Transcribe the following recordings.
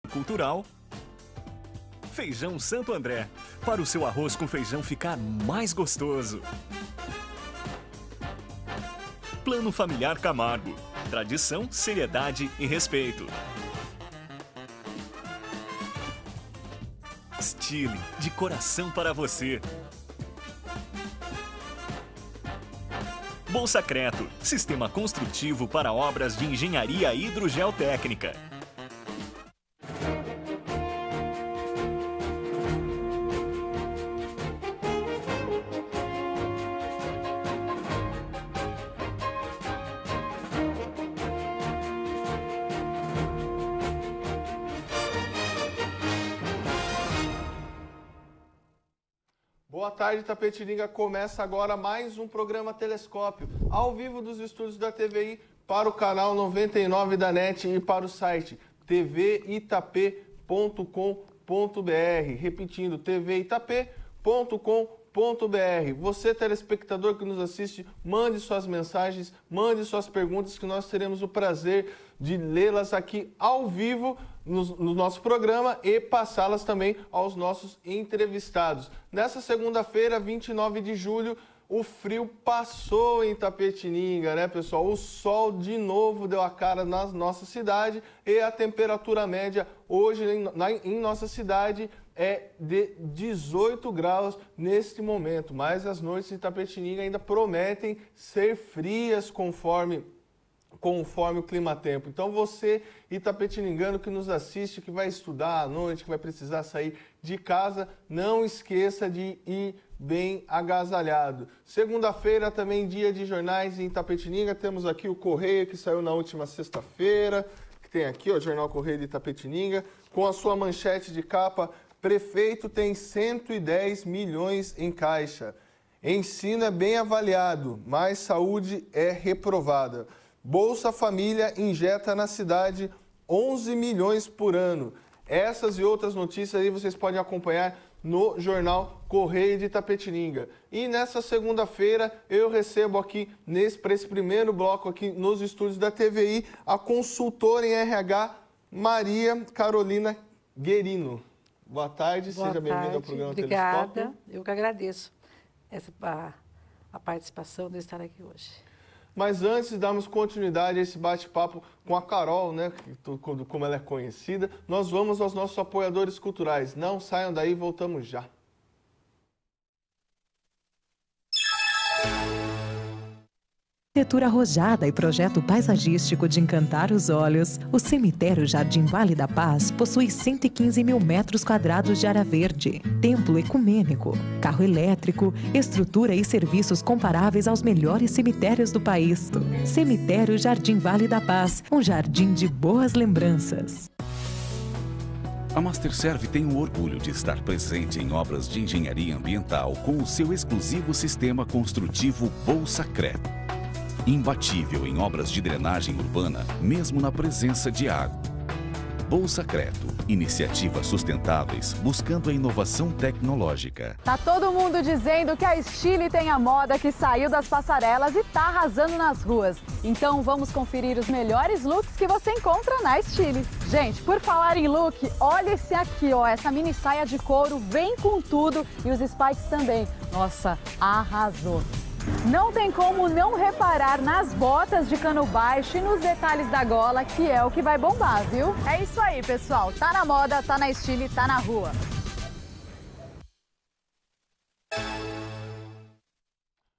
cultural. Feijão Santo André, para o seu arroz com feijão ficar mais gostoso. Plano Familiar Camargo, tradição, seriedade e respeito. Stile, de coração para você. Bolsacreto, sistema construtivo para obras de engenharia hidrogeotécnica. Boa tarde, Itapetininga. Começa agora mais um programa Telescópio, ao vivo dos estúdios da TVI para o canal 99 da NET e para o site tvitap.com.br. Repetindo, tvitap.com.br. Você, telespectador que nos assiste, mande suas mensagens, mande suas perguntas, que nós teremos o prazer de lê-las aqui ao vivo no nosso programa e passá-las também aos nossos entrevistados. Nessa segunda-feira, 29 de julho, o frio passou em Itapetininga, né, pessoal? O sol de novo deu a cara na nossa cidade e a temperatura média hoje em nossa cidade é de 18 graus neste momento. Mas as noites em Itapetininga ainda prometem ser frias conforme o clima-tempo. Então você, itapetiningano que nos assiste, que vai estudar à noite, que vai precisar sair de casa, não esqueça de ir bem agasalhado. Segunda-feira também dia de jornais em Itapetininga. Temos aqui o Correio, que saiu na última sexta-feira, que tem aqui o Jornal Correio de Itapetininga, com a sua manchete de capa: prefeito tem 110 milhões em caixa. Ensino é bem avaliado, mas saúde é reprovada. Bolsa Família injeta na cidade 11 milhões por ano. Essas e outras notícias aí vocês podem acompanhar no Jornal Correio de Itapetininga. E nessa segunda-feira eu recebo aqui, para esse primeiro bloco aqui nos estúdios da TVI, a consultora em RH, Maria Carolina Guerino. Boa tarde, seja bem-vinda ao programa Telescópio. Obrigada, eu que agradeço a participação de estar aqui hoje. Mas antes de darmos continuidade a esse bate-papo com a Carol, né, como ela é conhecida, nós vamos aos nossos apoiadores culturais. Não saiam daí, voltamos já. Arquitetura arrojada e projeto paisagístico de encantar os olhos, o cemitério Jardim Vale da Paz possui 115 mil metros quadrados de área verde, templo ecumênico, carro elétrico, estrutura e serviços comparáveis aos melhores cemitérios do país. Cemitério Jardim Vale da Paz, um jardim de boas lembranças. A Masterserv tem o orgulho de estar presente em obras de engenharia ambiental com o seu exclusivo sistema construtivo Bolsacreto. Imbatível em obras de drenagem urbana, mesmo na presença de água. Bolsacreto, iniciativas sustentáveis buscando a inovação tecnológica. Tá todo mundo dizendo que a Stile tem a moda que saiu das passarelas e tá arrasando nas ruas. Então vamos conferir os melhores looks que você encontra na Stile. Gente, por falar em look, olha esse aqui, ó, essa mini saia de couro vem com tudo e os spikes também. Nossa, arrasou! Não tem como não reparar nas botas de cano baixo e nos detalhes da gola, que é o que vai bombar, viu? É isso aí, pessoal. Tá na moda, tá na Stile, tá na rua.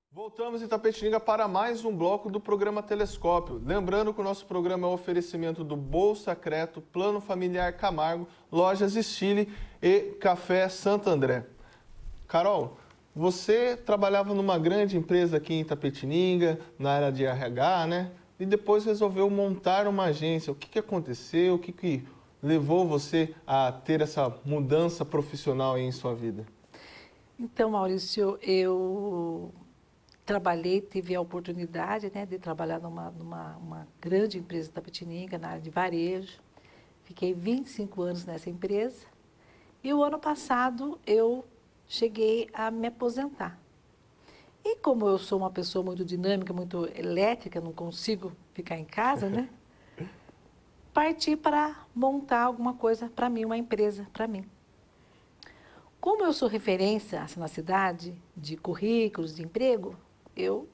Voltamos em Itapetininga para mais um bloco do programa Telescópio. Lembrando que o nosso programa é um oferecimento do Bolsacreto, Plano Familiar Camargo, Lojas Stile e Café Santo André. Carol, você trabalhava numa grande empresa aqui em Itapetininga, na área de RH, né? E depois resolveu montar uma agência. O que aconteceu? O que levou você a ter essa mudança profissional aí em sua vida? Então, Maurício, eu tive a oportunidade, né, de trabalhar numa grande empresa de Itapetininga, na área de varejo. Fiquei 25 anos nessa empresa. E o ano passado eu cheguei a me aposentar. E como eu sou uma pessoa muito dinâmica, muito elétrica, não consigo ficar em casa, né? parti para montar alguma coisa para mim, uma empresa para mim. Como eu sou referência assim, na cidade de currículos de emprego, eu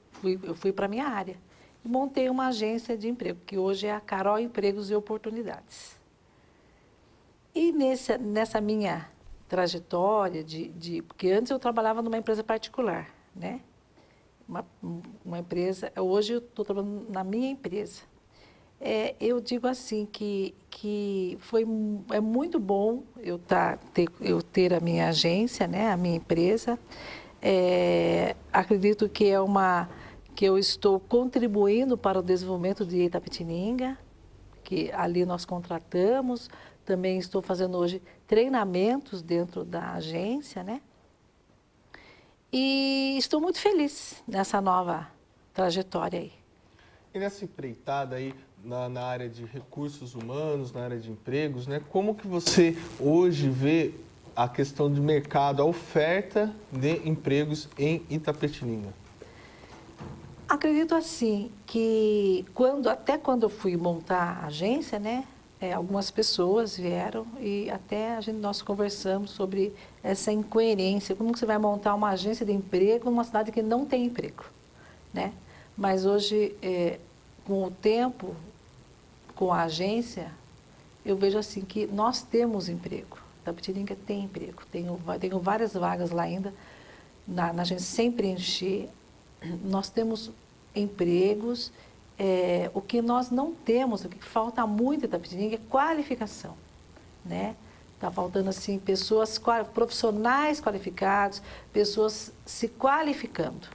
fui para a minha área e montei uma agência de emprego, que hoje é a Carol Empregos e Oportunidades. E nessa minha trajetória, porque antes eu trabalhava numa empresa particular, né? Uma empresa, hoje eu estou trabalhando na minha empresa. Eu digo assim que é muito bom eu ter a minha agência, né, a minha empresa. Acredito que que eu estou contribuindo para o desenvolvimento de Itapetininga, que ali nós contratamos. Também estou fazendo hoje treinamentos dentro da agência, né? E estou muito feliz nessa nova trajetória aí. E nessa empreitada aí, na área de recursos humanos, na área de empregos, né? Como que você hoje vê a questão de mercado, a oferta de empregos em Itapetininga? Acredito assim que até quando eu fui montar a agência, né? Algumas pessoas vieram e até nós conversamos sobre essa incoerência. Como que você vai montar uma agência de emprego numa cidade que não tem emprego, né? Mas hoje, com o tempo, com a agência, eu vejo assim que nós temos emprego. Itapetininga tem emprego. Tenho várias vagas lá ainda na agência sem preencher. Nós temos empregos. O que nós não temos, o que falta muito em Itapetininga é qualificação, né? Está faltando assim pessoas, profissionais qualificados, pessoas se qualificando.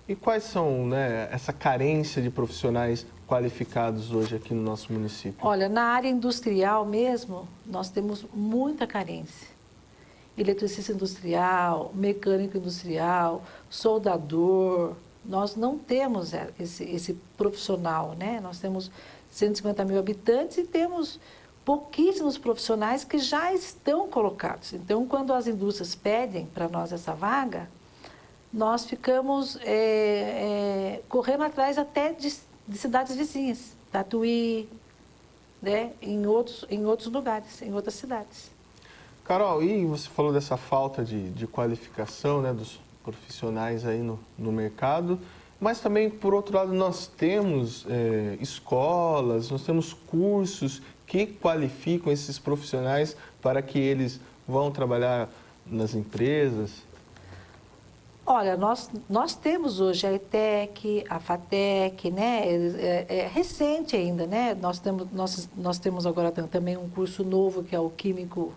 E quais são, né, essa carência de profissionais qualificados hoje aqui no nosso município? Olha, na área industrial mesmo, nós temos muita carência. Eletricista industrial, mecânico industrial, soldador. Nós não temos esse profissional, né? Nós temos 150 mil habitantes e temos pouquíssimos profissionais que já estão colocados. Então, quando as indústrias pedem para nós essa vaga, nós ficamos correndo atrás até de cidades vizinhas, Tatuí, né? Em outros lugares, em outras cidades. Carol, e você falou dessa falta de qualificação, né, dos profissionais aí no mercado, mas também, por outro lado, nós temos escolas, nós temos cursos que qualificam esses profissionais para que eles vão trabalhar nas empresas. Olha, nós temos hoje a ETEC, a FATEC, né? É recente ainda, né? Nós temos agora também um curso novo que é o químico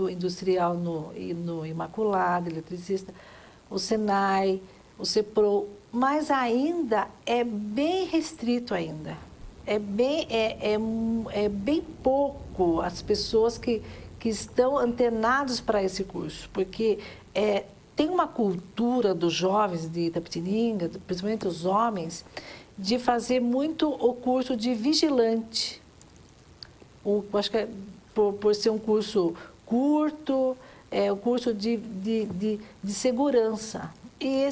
industrial no Imaculado, eletricista, o Senai, o CEPRO, mas ainda é bem restrito ainda. É bem pouco as pessoas que estão antenadas para esse curso, porque tem uma cultura dos jovens de Itapetininga, principalmente os homens, de fazer muito o curso de vigilante. Acho que por ser um curso curto, o curso de segurança. E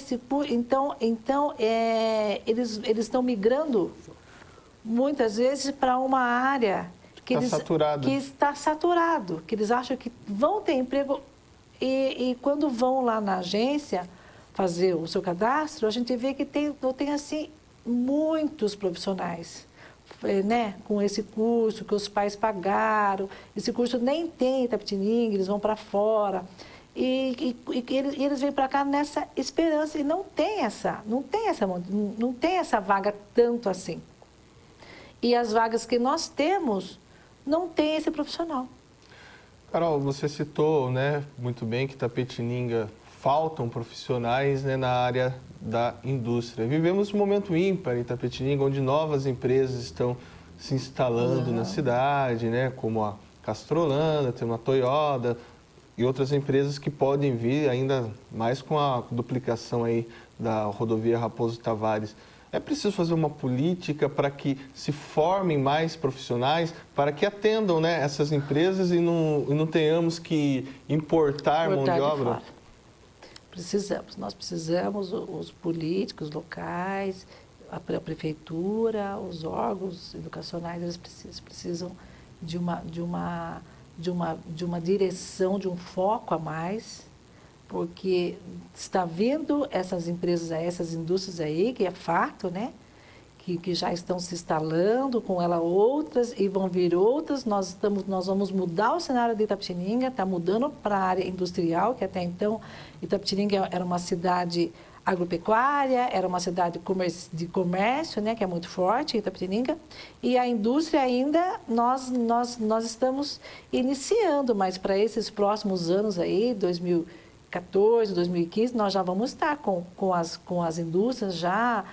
então eles estão migrando muitas vezes para uma área que está saturado, que eles acham que vão ter emprego e quando vão lá na agência fazer o seu cadastro, a gente vê que tem assim muitos profissionais, né, com esse curso que os pais pagaram. Esse curso nem tem em Itapetininga, eles vão para fora. E eles vêm para cá nessa esperança e não tem essa vaga tanto assim. E as vagas que nós temos não tem esse profissional. Carol, você citou, né, muito bem que Itapetininga faltam profissionais, né, na área da indústria. Vivemos um momento ímpar em Itapetininga, onde novas empresas estão se instalando na cidade, né, como a Castrolanda, tem uma Toyota e outras empresas que podem vir ainda mais com a duplicação aí da rodovia Raposo Tavares. É preciso fazer uma política para que se formem mais profissionais, para que atendam, né, essas empresas e não tenhamos que importar mão de obra? Nós precisamos, os políticos locais, a prefeitura, os órgãos educacionais, eles precisam de uma direção, de um foco a mais, porque está vendo essas empresas aí, essas indústrias aí, que é fato, né? Que já estão se instalando, com ela outras, e vão vir outras. Nós vamos mudar o cenário de Itapetininga, está mudando para a área industrial, que até então Itapetininga era uma cidade agropecuária, era uma cidade de comércio, né, que é muito forte em Itapetininga, e a indústria ainda nós estamos iniciando, mas para esses próximos anos aí, 2014, 2015, nós já vamos estar com as indústrias já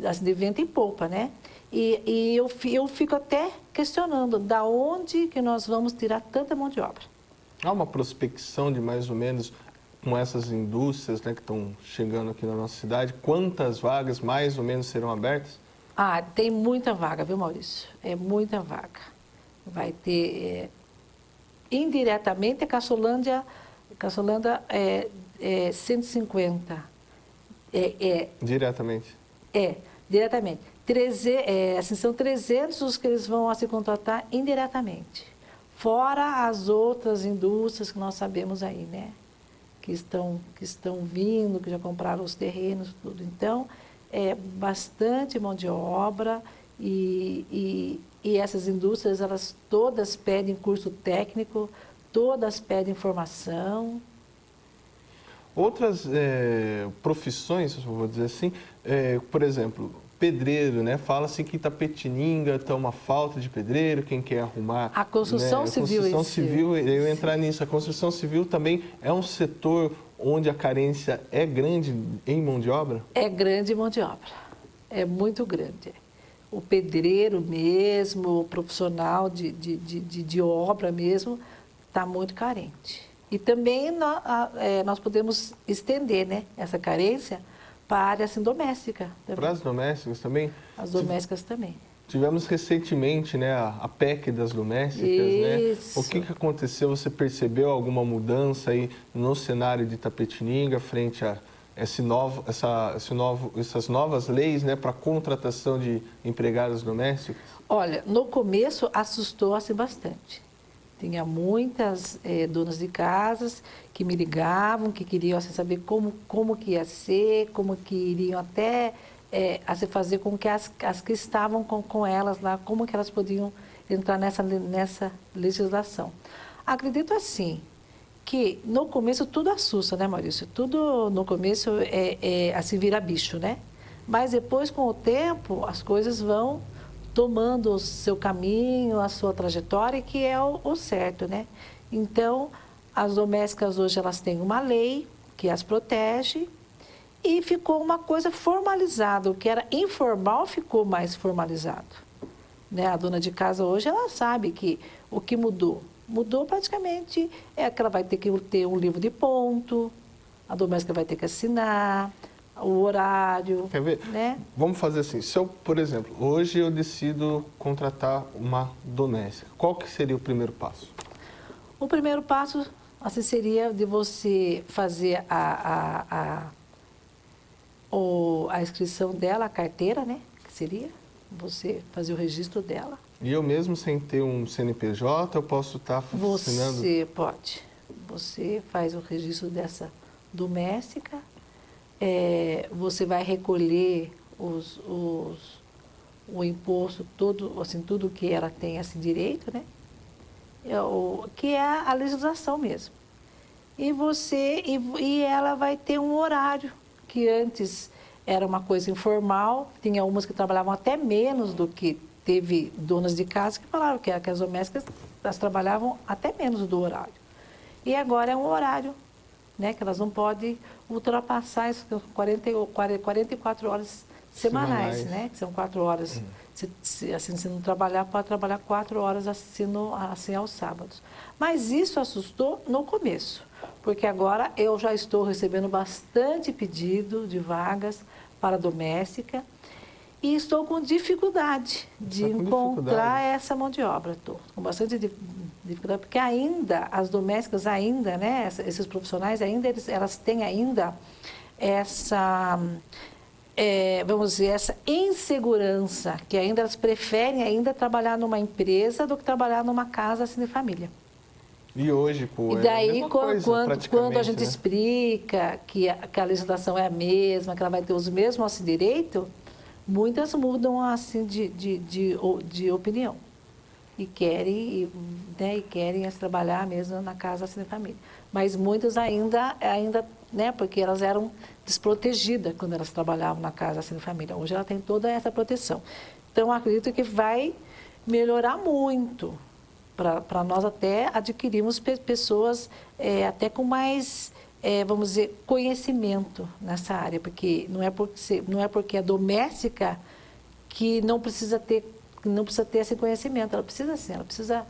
assim, de vento em popa, né? E eu fico até questionando da onde que nós vamos tirar tanta mão de obra. Há uma prospecção de mais ou menos com essas indústrias, né, que estão chegando aqui na nossa cidade, quantas vagas mais ou menos serão abertas? Ah, tem muita vaga, viu, Maurício? É muita vaga. Vai ter, indiretamente, a Caçolândia é 150. Diretamente? Diretamente. Assim, são 300 os que eles vão se contratar indiretamente. Fora as outras indústrias que nós sabemos aí, né? Que estão vindo, que já compraram os terrenos, tudo. Então, é bastante mão de obra e essas indústrias, elas todas pedem curso técnico, todas pedem formação. Outras profissões, eu vou dizer assim, por exemplo, pedreiro, né? Fala-se que Itapetininga está uma falta de pedreiro, quem quer arrumar... A construção civil. A construção civil, eu ia entrar nisso. A construção civil também é um setor onde a carência é grande em mão de obra? É grande mão de obra, é muito grande. O pedreiro mesmo, o profissional de obra mesmo, está muito carente. E também nós podemos estender, né, essa carência para a área assim, doméstica. Também. Para as domésticas também? As domésticas também. Tivemos recentemente, né, a PEC das domésticas, Isso. né? O que aconteceu? Você percebeu alguma mudança aí no cenário de Itapetininga frente a essas novas leis, né, para contratação de empregadas domésticas? Olha, no começo assustou assim bastante. Tinha muitas donas de casas que me ligavam, que queriam assim, saber como que ia ser, como que iriam até se fazer com que as que estavam com elas lá, como que elas podiam entrar nessa legislação. Acredito assim, que no começo tudo assusta, né, Maurício? Tudo no começo assim, vira bicho, né? Mas depois, com o tempo, as coisas vão tomando o seu caminho, a sua trajetória, que é o certo, né? Então, as domésticas hoje, elas têm uma lei que as protege e ficou uma coisa formalizada. O que era informal ficou mais formalizado, né? A dona de casa hoje, ela sabe que o que mudou praticamente que ela vai ter que ter um livro de ponto, a doméstica vai ter que assinar, o horário. Quer ver? Né? Vamos fazer assim, se eu, por exemplo, hoje eu decido contratar uma doméstica, qual que seria o primeiro passo? O primeiro passo assim, seria de você fazer a inscrição dela, a carteira, né? Que seria você fazer o registro dela. E eu mesmo, sem ter um CNPJ, eu posso estar assinando? Você pode. Você faz o registro dessa doméstica. Você vai recolher o imposto todo, assim, tudo que ela tem assim, direito, né? Que é a legislação mesmo. E ela vai ter um horário, que antes era uma coisa informal, tinha umas que trabalhavam até menos do que teve donas de casa que falaram que as domésticas elas trabalhavam até menos do horário. E agora é um horário, né, que elas não podem ultrapassar as 44 horas semanais, né? Que são 4 horas. Se não trabalhar, pode trabalhar 4 horas assim aos sábados. Mas isso assustou no começo, porque agora eu já estou recebendo bastante pedido de vagas para doméstica e estou com dificuldade de encontrar essa mão de obra. Estou com bastante dificuldade, porque ainda, as domésticas ainda, né, esses profissionais ainda, elas têm ainda vamos dizer, essa insegurança, que ainda elas preferem ainda trabalhar numa empresa do que trabalhar numa casa assim de família. E hoje, pô, e daí, é a mesma coisa, quando a gente né? explica que a legislação é a mesma, que ela vai ter os mesmos direitos, muitas mudam assim de opinião. E querem trabalhar mesmo na casa assim de família. Mas muitas ainda, né, porque elas eram desprotegidas quando elas trabalhavam na casa assim de família. Hoje ela tem toda essa proteção. Então, acredito que vai melhorar muito para nós até adquirirmos pessoas até com mais, vamos dizer, conhecimento nessa área, porque não é porque é doméstica que não precisa ter esse conhecimento. Ela precisa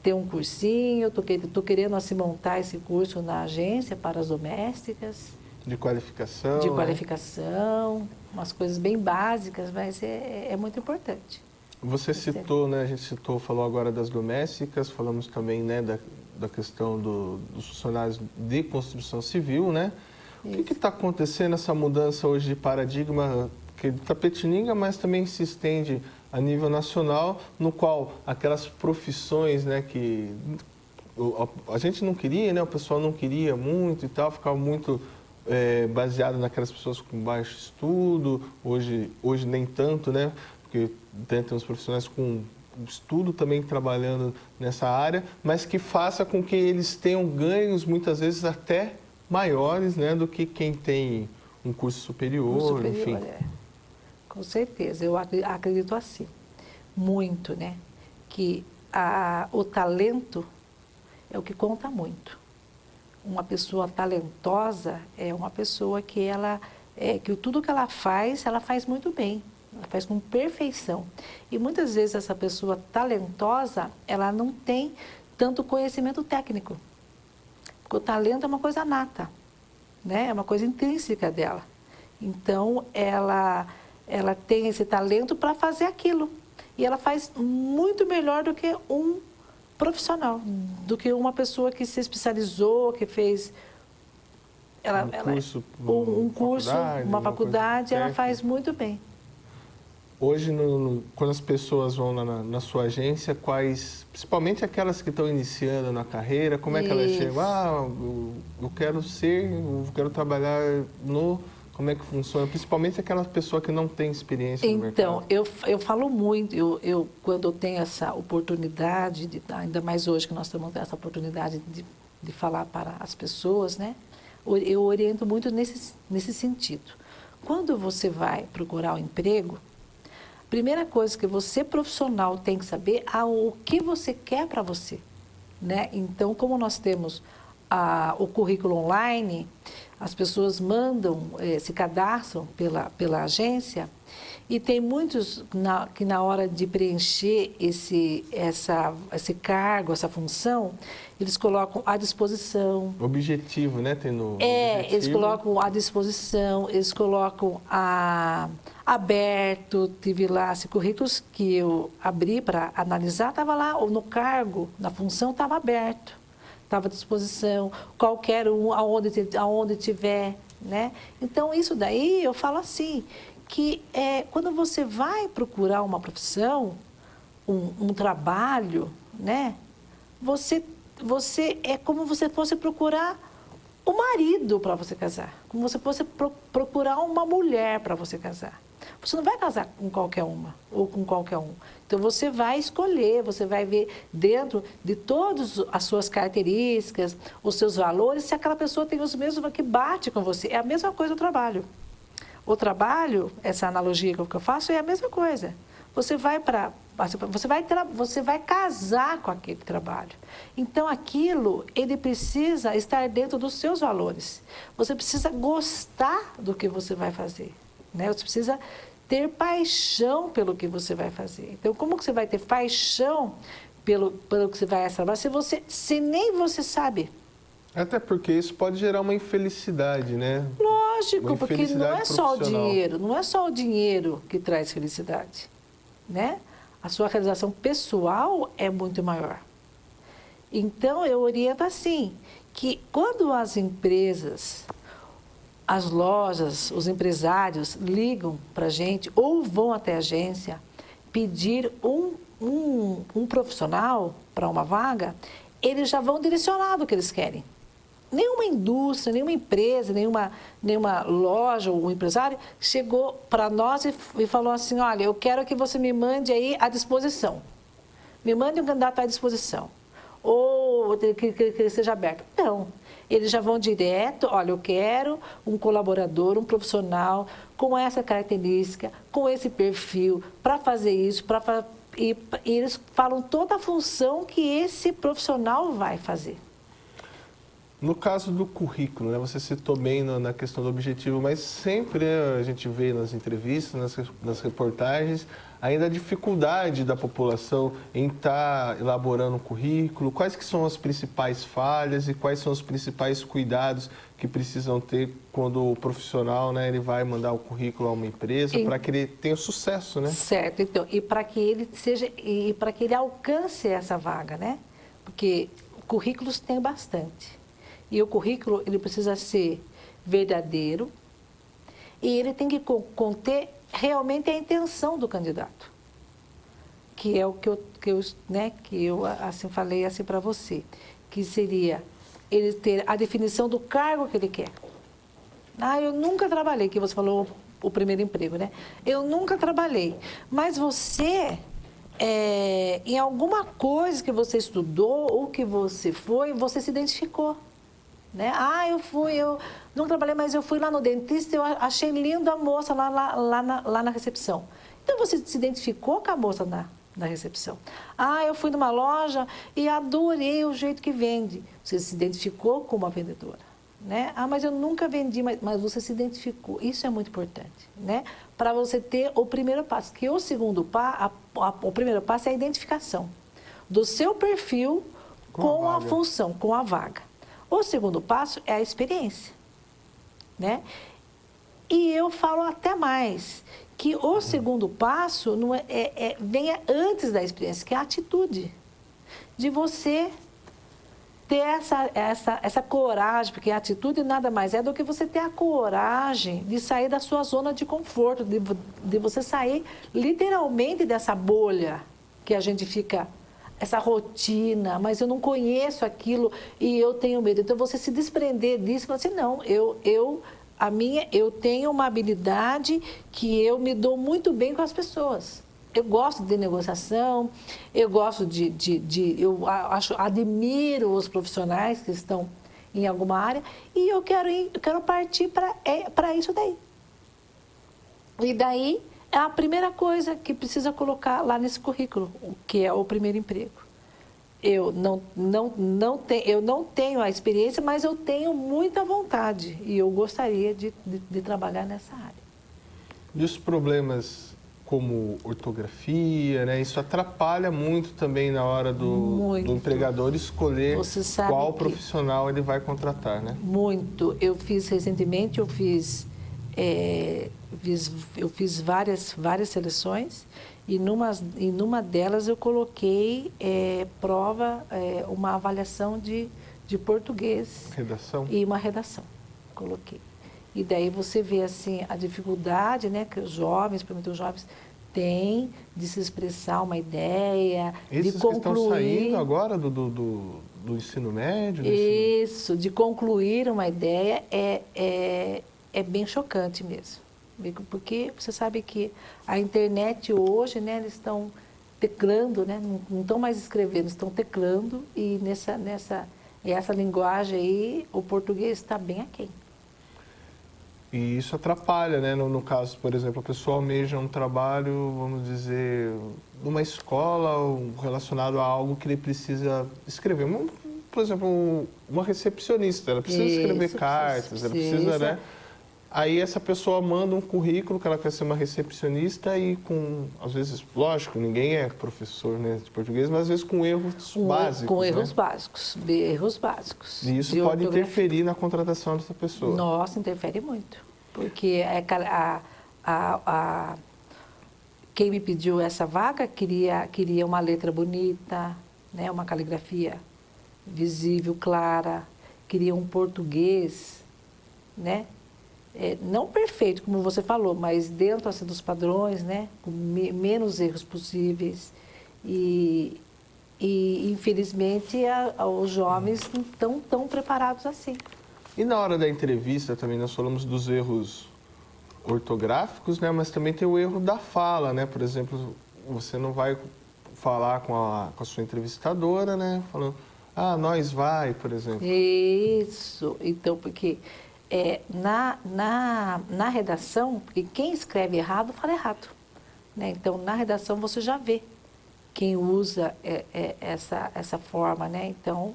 ter um cursinho. Estou querendo assim montar esse curso na agência para as domésticas. De qualificação. De qualificação, umas coisas bem básicas, mas é muito importante. Você citou, né? A gente falou agora das domésticas, falamos também, né, da questão dos funcionários de construção civil, né? Isso. O que está acontecendo essa mudança hoje de paradigma que de Itapetininga, mas também se estende a nível nacional, no qual aquelas profissões, né, que a gente não queria, né? O pessoal não queria muito e tal, ficava muito baseado naquelas pessoas com baixo estudo, hoje nem tanto, né? Porque temos profissionais com estudo também trabalhando nessa área, mas que faça com que eles tenham ganhos, muitas vezes até maiores, né, do que quem tem um curso superior, enfim. Com certeza, eu acredito assim, muito, né, que o talento é o que conta muito. Uma pessoa talentosa é uma pessoa que que tudo que ela faz muito bem. Ela faz com perfeição. E muitas vezes essa pessoa talentosa, ela não tem tanto conhecimento técnico. Porque o talento é uma coisa nata, né? É uma coisa intrínseca dela. Então, ela tem esse talento para fazer aquilo. E ela faz muito melhor do que um profissional, do que uma pessoa que se especializou, que fez um curso, uma faculdade, ela faz muito bem. Hoje, quando as pessoas vão na sua agência, principalmente aquelas que estão iniciando na carreira, como é que elas chegam? Eu quero trabalhar como é que funciona? Principalmente aquela pessoa que não tem experiência no mercado. Então, eu falo muito, quando eu tenho essa oportunidade, ainda mais hoje que nós temos essa oportunidade de falar para as pessoas, né? Eu oriento muito nesse sentido. Quando você vai procurar um emprego, primeira coisa que você profissional tem que saber é o que você quer para você, né? Então, como nós temos o currículo online, as pessoas se cadastram pela agência e tem muitos que na hora de preencher esse cargo, essa função, eles colocam à disposição. Objetivo, né? Eles colocam à disposição, eles colocam aberto. Tive lá currículos que eu abri para analisar, estava lá, ou no cargo, na função, estava aberto. Estava à disposição, qualquer um, aonde tiver, né? Então, isso daí, eu falo assim, que quando você vai procurar uma profissão, um trabalho, né? Você é como se você fosse procurar um marido para você casar, como se fosse procurar uma mulher para você casar. Você não vai casar com qualquer uma ou com qualquer um. Então, você vai escolher, você vai ver dentro de todas as suas características, os seus valores, se aquela pessoa tem os mesmos que bate com você. É a mesma coisa o trabalho. O trabalho, essa analogia que eu faço, é a mesma coisa. Você vai casar com aquele trabalho. Então, aquilo, ele precisa estar dentro dos seus valores. Você precisa gostar do que você vai fazer, né? Você precisa ter paixão pelo que você vai fazer. Então, como que você vai ter paixão pelo que você vai trabalhar se nem você sabe? Até porque isso pode gerar uma infelicidade, né? Lógico, porque não é só o dinheiro, não é só o dinheiro que traz felicidade, né? A sua realização pessoal é muito maior. Então, eu oriento assim, que quando as empresas as lojas, os empresários ligam para a gente ou vão até a agência pedir um profissional para uma vaga, eles já vão direcionar o que eles querem. Nenhuma indústria, nenhuma empresa, nenhuma loja ou um empresário chegou para nós e falou assim, olha, eu quero que você me mande aí à disposição. Me mande um candidato à disposição. Ou que seja aberto. Não. Eles já vão direto, olha, eu quero um colaborador, um profissional com essa característica, com esse perfil, para fazer isso, e eles falam toda a função que esse profissional vai fazer. No caso do currículo, né, você citou bem na questão do objetivo, mas sempre a gente vê nas entrevistas, nas reportagens, ainda a dificuldade da população em estar elaborando um currículo, quais que são as principais falhas e quais são os principais cuidados que precisam ter quando o profissional, né, ele vai mandar o currículo a uma empresa para que ele tenha sucesso, né? Certo, então, e para que ele alcance essa vaga, né? Porque currículos tem bastante. E o currículo, ele precisa ser verdadeiro e ele tem que conter realmente a intenção do candidato. Que é o que eu assim falei assim para você, que seria ele ter a definição do cargo que ele quer. Ah, eu nunca trabalhei, que você falou o primeiro emprego, né? Eu nunca trabalhei, mas você, em alguma coisa que você estudou ou que você foi, você se identificou. Né? Ah, eu não trabalhei, mas eu fui lá no dentista e eu achei linda a moça lá na recepção. Então, você se identificou com a moça na recepção. Ah, eu fui numa loja e adorei o jeito que vende. Você se identificou com uma vendedora. Né? Ah, mas eu nunca vendi, mas você se identificou. Isso é muito importante, né? Para você ter o primeiro passo. Que o segundo passo, o primeiro passo é a identificação do seu perfil com a função, com a vaga. O segundo passo é a experiência, né? E eu falo até mais, que o segundo passo não venha antes da experiência, que é a atitude. De você ter essa coragem, porque a atitude nada mais é do que você ter a coragem de sair da sua zona de conforto, de você sair literalmente dessa bolha que a gente fica... essa rotina, mas eu não conheço aquilo e eu tenho medo. Então, você se desprender disso e falar assim, não, eu tenho uma habilidade que eu me dou muito bem com as pessoas. Eu gosto de negociação, eu gosto admiro os profissionais que estão em alguma área e eu quero partir para isso daí. E daí... é a primeira coisa que precisa colocar lá nesse currículo, que é o primeiro emprego. Eu não tenho a experiência, mas eu tenho muita vontade e eu gostaria de trabalhar nessa área. E os problemas como ortografia, né? Isso atrapalha muito também na hora do empregador escolher qual profissional ele vai contratar, né? Muito. Eu fiz recentemente, eu fiz várias seleções e numa delas eu coloquei prova, uma avaliação de português. Redação? E uma redação, coloquei. E daí você vê assim, a dificuldade, né, que os jovens, principalmente os jovens, têm de se expressar uma ideia, esses de concluir... que estão saindo agora do ensino médio? Isso, de concluir uma ideia é bem chocante mesmo. Porque você sabe que a internet hoje, né, eles estão teclando, né, não estão mais escrevendo, estão teclando e essa linguagem aí, o português está bem aquém. E isso atrapalha, né? No caso, por exemplo, a pessoa almeja um trabalho, vamos dizer, numa escola relacionado a algo que ele precisa escrever. Por exemplo, uma recepcionista, ela precisa escrever cartas, ela precisa, né? Aí essa pessoa manda um currículo que ela quer ser uma recepcionista e às vezes, lógico, ninguém é professor, né, de português, mas às vezes com erros básicos. Com erros básicos, erros básicos. E isso pode interferir na contratação dessa pessoa. Nossa, interfere muito. Porque quem me pediu essa vaga queria uma letra bonita, né, uma caligrafia visível, clara, queria um português, né? não perfeito, como você falou, mas dentro assim, dos padrões, né? Com menos erros possíveis. E infelizmente, os jovens não estão tão preparados assim. E na hora da entrevista também nós falamos dos erros ortográficos, né? Mas também tem o erro da fala, né? Por exemplo, você não vai falar com a sua entrevistadora, né? Falando, nós vai, por exemplo. Isso. Então, porque na redação, porque quem escreve errado, fala errado. Né? Então, na redação, você já vê quem usa essa forma, né? Então,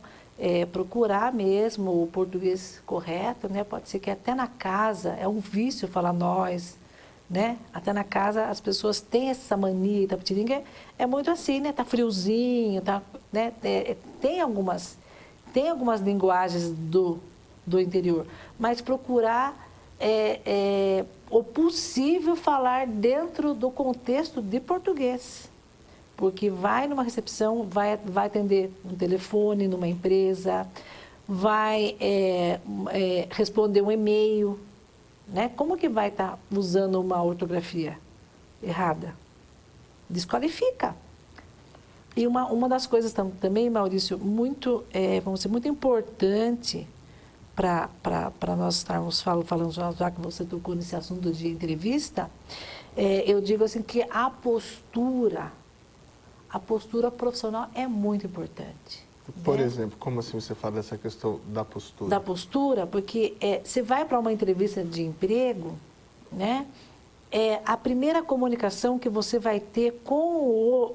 procurar mesmo o português correto, né? Pode ser que até na casa é um vício falar nós, né? Até na casa as pessoas têm essa mania, Itapetininga é muito assim, né? Tá friozinho, tá, né? Tem algumas linguagens do interior, mas procurar o possível falar dentro do contexto de português. Porque vai numa recepção, vai atender um telefone numa empresa, vai responder um e-mail, né? Como que vai estar usando uma ortografia errada? Desqualifica. E uma das coisas também, Maurício, muito, vamos dizer, muito importante para nós estarmos falando, já que você tocou nesse assunto de entrevista, eu digo assim que a postura profissional é muito importante. Por exemplo, como assim você fala dessa questão da postura? Da postura, porque você vai para uma entrevista de emprego, né? A primeira comunicação que você vai ter com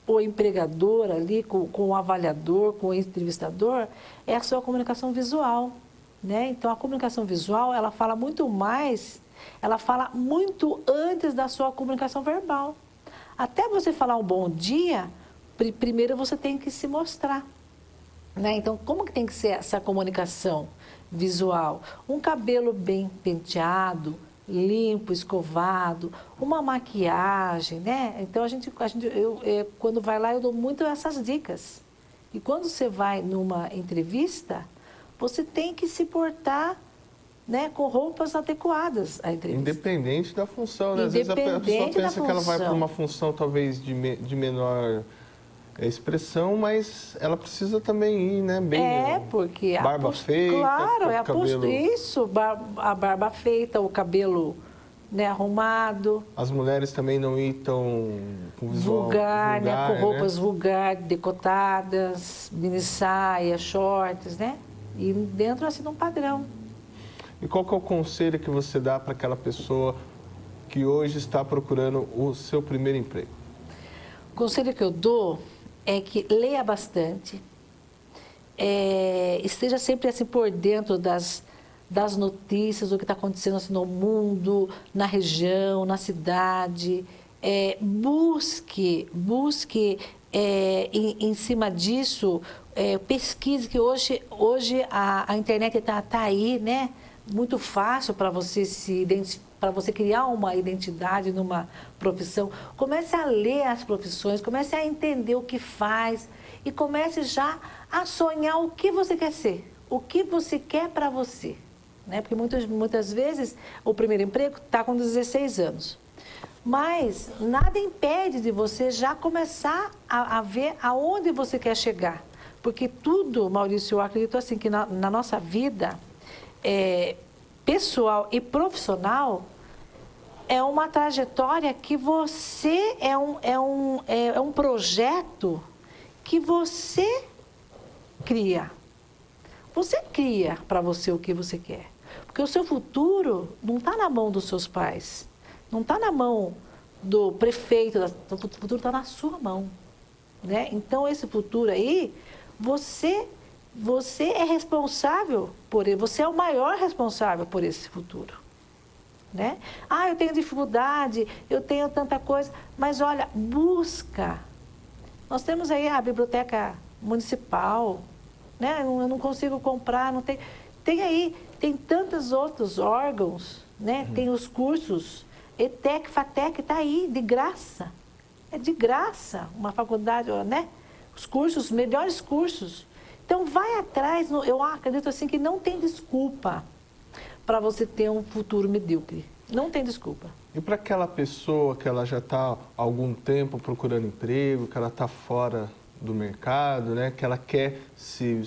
o empregador ali, com o avaliador, com o entrevistador, é a sua comunicação visual, né? Então, a comunicação visual, ela fala muito mais, ela fala muito antes da sua comunicação verbal. Até você falar um bom dia, primeiro você tem que se mostrar, né? Então, como que tem que ser essa comunicação visual? Um cabelo bem penteado, limpo, escovado, uma maquiagem, né? Então, quando vai lá, eu dou muito essas dicas. E quando você vai numa entrevista, você tem que se portar, né, com roupas adequadas à entrevista. Independente da função, né? Às vezes a pessoa pensa que ela vai para uma função talvez de menor expressão, mas ela precisa também ir, né? Bem, porque barba feita, claro, cabelo... isso, a barba feita, o cabelo, né, arrumado. As mulheres também não ir tão com visual vulgar, né? Com roupas vulgares, decotadas, mini saia, shorts, né? E dentro assim de um padrão. E qual que é o conselho que você dá para aquela pessoa que hoje está procurando o seu primeiro emprego? O conselho que eu dou é que leia bastante, esteja sempre assim por dentro das notícias, do que está acontecendo assim, no mundo, na região, na cidade. Busque em cima disso, pesquise, que hoje a internet está aí, né? Muito fácil para você para você criar uma identidade numa profissão. Comece a ler as profissões, comece a entender o que faz e comece já a sonhar o que você quer ser, o que você quer para você, né? Porque muitas vezes o primeiro emprego está com 16 anos. Mas nada impede de você já começar a ver aonde você quer chegar. Porque tudo, Maurício, eu acredito assim que na nossa vida pessoal e profissional é uma trajetória que você é um projeto que você cria. Você cria para você o que você quer. Porque o seu futuro não está na mão dos seus pais. Não está na mão do prefeito, o futuro está na sua mão, né? Então, esse futuro aí, você é responsável por ele, você é o maior responsável por esse futuro, né? Eu tenho dificuldade, eu tenho tanta coisa, mas olha, busca. Nós temos aí a biblioteca municipal, né? Eu não consigo comprar, não tem. Tem tantos outros órgãos, né? Tem os cursos. ETEC, FATEC, está aí, de graça. É de graça, uma faculdade, né? Os cursos, os melhores cursos. Então, vai atrás, eu acredito assim que não tem desculpa para você ter um futuro medíocre. Não tem desculpa. E para aquela pessoa que ela já está há algum tempo procurando emprego, que ela está fora do mercado, né? Que ela quer se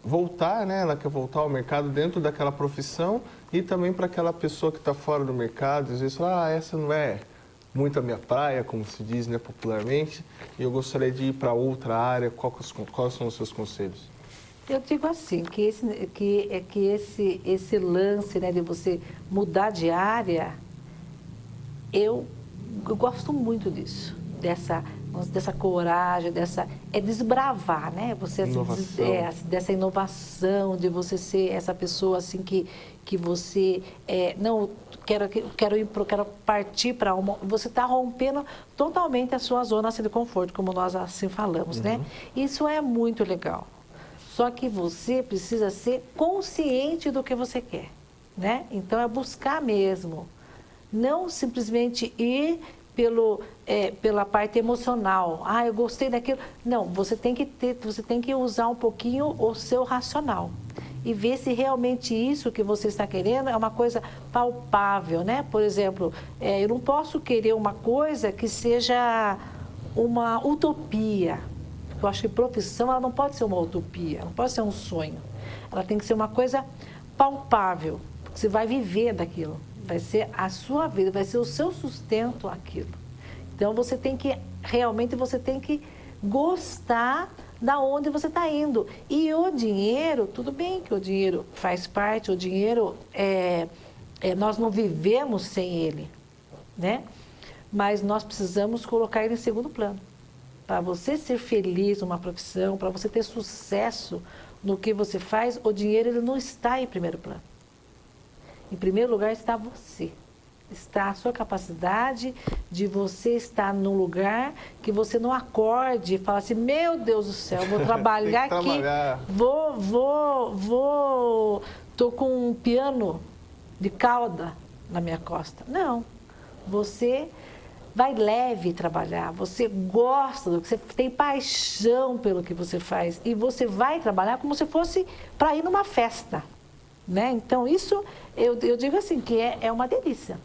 voltar, né? Ela quer voltar ao mercado dentro daquela profissão, e também para aquela pessoa que está fora do mercado, às vezes fala, essa não é muito a minha praia, como se diz, né, popularmente, e eu gostaria de ir para outra área. Quais são os seus conselhos? Eu digo assim, que esse lance, né, de você mudar de área, eu gosto muito disso, dessa coragem, desbravar, né? Você, dessa inovação, de você ser essa pessoa assim que você, não, quero partir para uma... Você está rompendo totalmente a sua zona de conforto, como nós assim falamos, né? Isso é muito legal. Só que você precisa ser consciente do que você quer, né? Então, é buscar mesmo. Não simplesmente ir pela parte emocional. Eu gostei daquilo. Não, você tem que usar um pouquinho o seu racional. E ver se realmente isso que você está querendo é uma coisa palpável, né? Por exemplo, eu não posso querer uma coisa que seja uma utopia. Eu acho que profissão, ela não pode ser uma utopia, não pode ser um sonho. Ela tem que ser uma coisa palpável, porque você vai viver daquilo. Vai ser a sua vida, vai ser o seu sustento aquilo. Então, você tem que gostar da onde você está indo. E o dinheiro, tudo bem que o dinheiro faz parte, o dinheiro, nós não vivemos sem ele, né? Mas nós precisamos colocar ele em segundo plano. Para você ser feliz numa profissão, para você ter sucesso no que você faz, o dinheiro ele não está em primeiro plano. Em primeiro lugar está você. Está a sua capacidade de você estar num lugar que você não acorde e fala assim, meu Deus do céu, vou trabalhar aqui, tô com um piano de cauda na minha costa. Não, você vai leve trabalhar, você gosta do que você tem paixão pelo que você faz e você vai trabalhar como se fosse para ir numa festa, né? Então isso eu digo assim que é uma delícia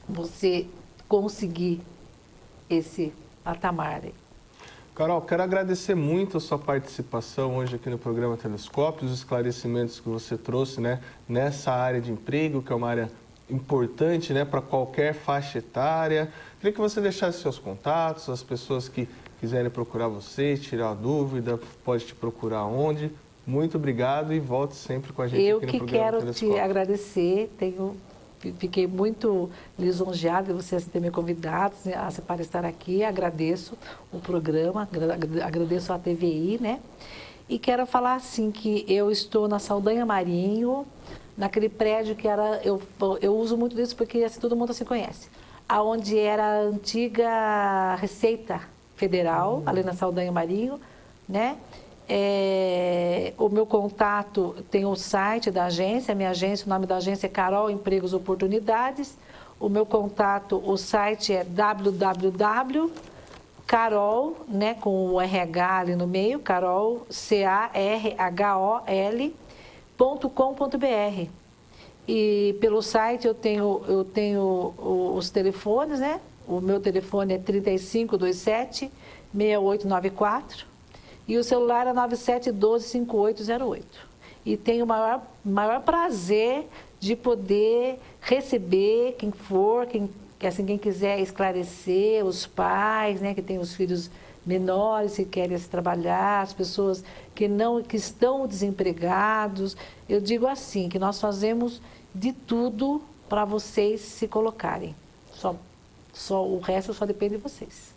você conseguir esse patamar aí. Carol, quero agradecer muito a sua participação hoje aqui no programa Telescópio, os esclarecimentos que você trouxe, né, nessa área de emprego, que é uma área importante, né, para qualquer faixa etária. Queria que você deixasse seus contatos, as pessoas que quiserem procurar você, tirar dúvida, pode te procurar onde. Muito obrigado e volte sempre com a gente aqui no programa Telescópio. Eu que quero te agradecer, fiquei muito lisonjeada de você ter me convidado para estar aqui, agradeço o programa, agradeço a TVI, né? E quero falar assim que eu estou na Saldanha Marinho, naquele prédio que era, eu uso muito disso porque assim, todo mundo assim conhece, aonde era a antiga Receita Federal, ali na Saldanha Marinho, né? O meu contato tem o site da agência, a minha agência, o nome da agência é Carol Empregos Oportunidades. O meu contato, o site é www.carol, né, com o RH ali no meio, Carol, carol.com.br. E pelo site eu tenho os telefones, né? O meu telefone é 3527-6894 e o celular é 9712-5808. E tenho o maior prazer de poder receber quem for, quem quiser esclarecer, os pais, né, que têm os filhos menores que querem trabalhar, as pessoas que estão desempregados. Eu digo assim, que nós fazemos de tudo para vocês se colocarem. O resto só depende de vocês.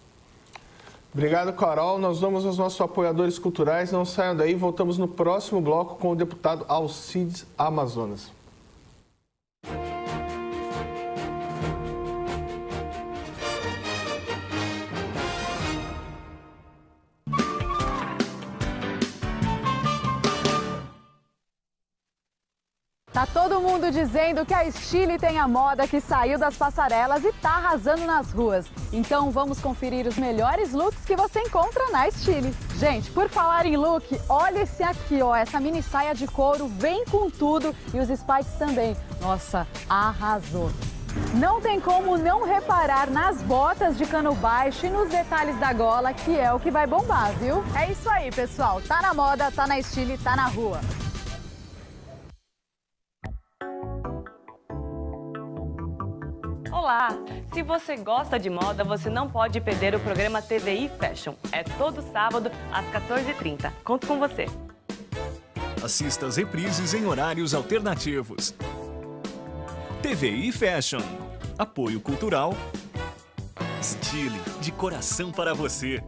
Obrigado, Carol. Nós vamos aos nossos apoiadores culturais. Não saiam daí, voltamos no próximo bloco com o deputado Alcides Amazonas. Tá todo mundo dizendo que a Stile tem a moda que saiu das passarelas e tá arrasando nas ruas. Então vamos conferir os melhores looks que você encontra na Stile. Gente, por falar em look, olha esse aqui, ó, essa mini saia de couro vem com tudo e os spikes também. Nossa, arrasou! Não tem como não reparar nas botas de cano baixo e nos detalhes da gola, que é o que vai bombar, viu? É isso aí, pessoal. Tá na moda, tá na Stile, tá na rua. Olá! Se você gosta de moda, você não pode perder o programa TVI Fashion. É todo sábado, às 14h30. Conto com você. Assista as reprises em horários alternativos. TVI Fashion. Apoio cultural. Stile, de coração para você.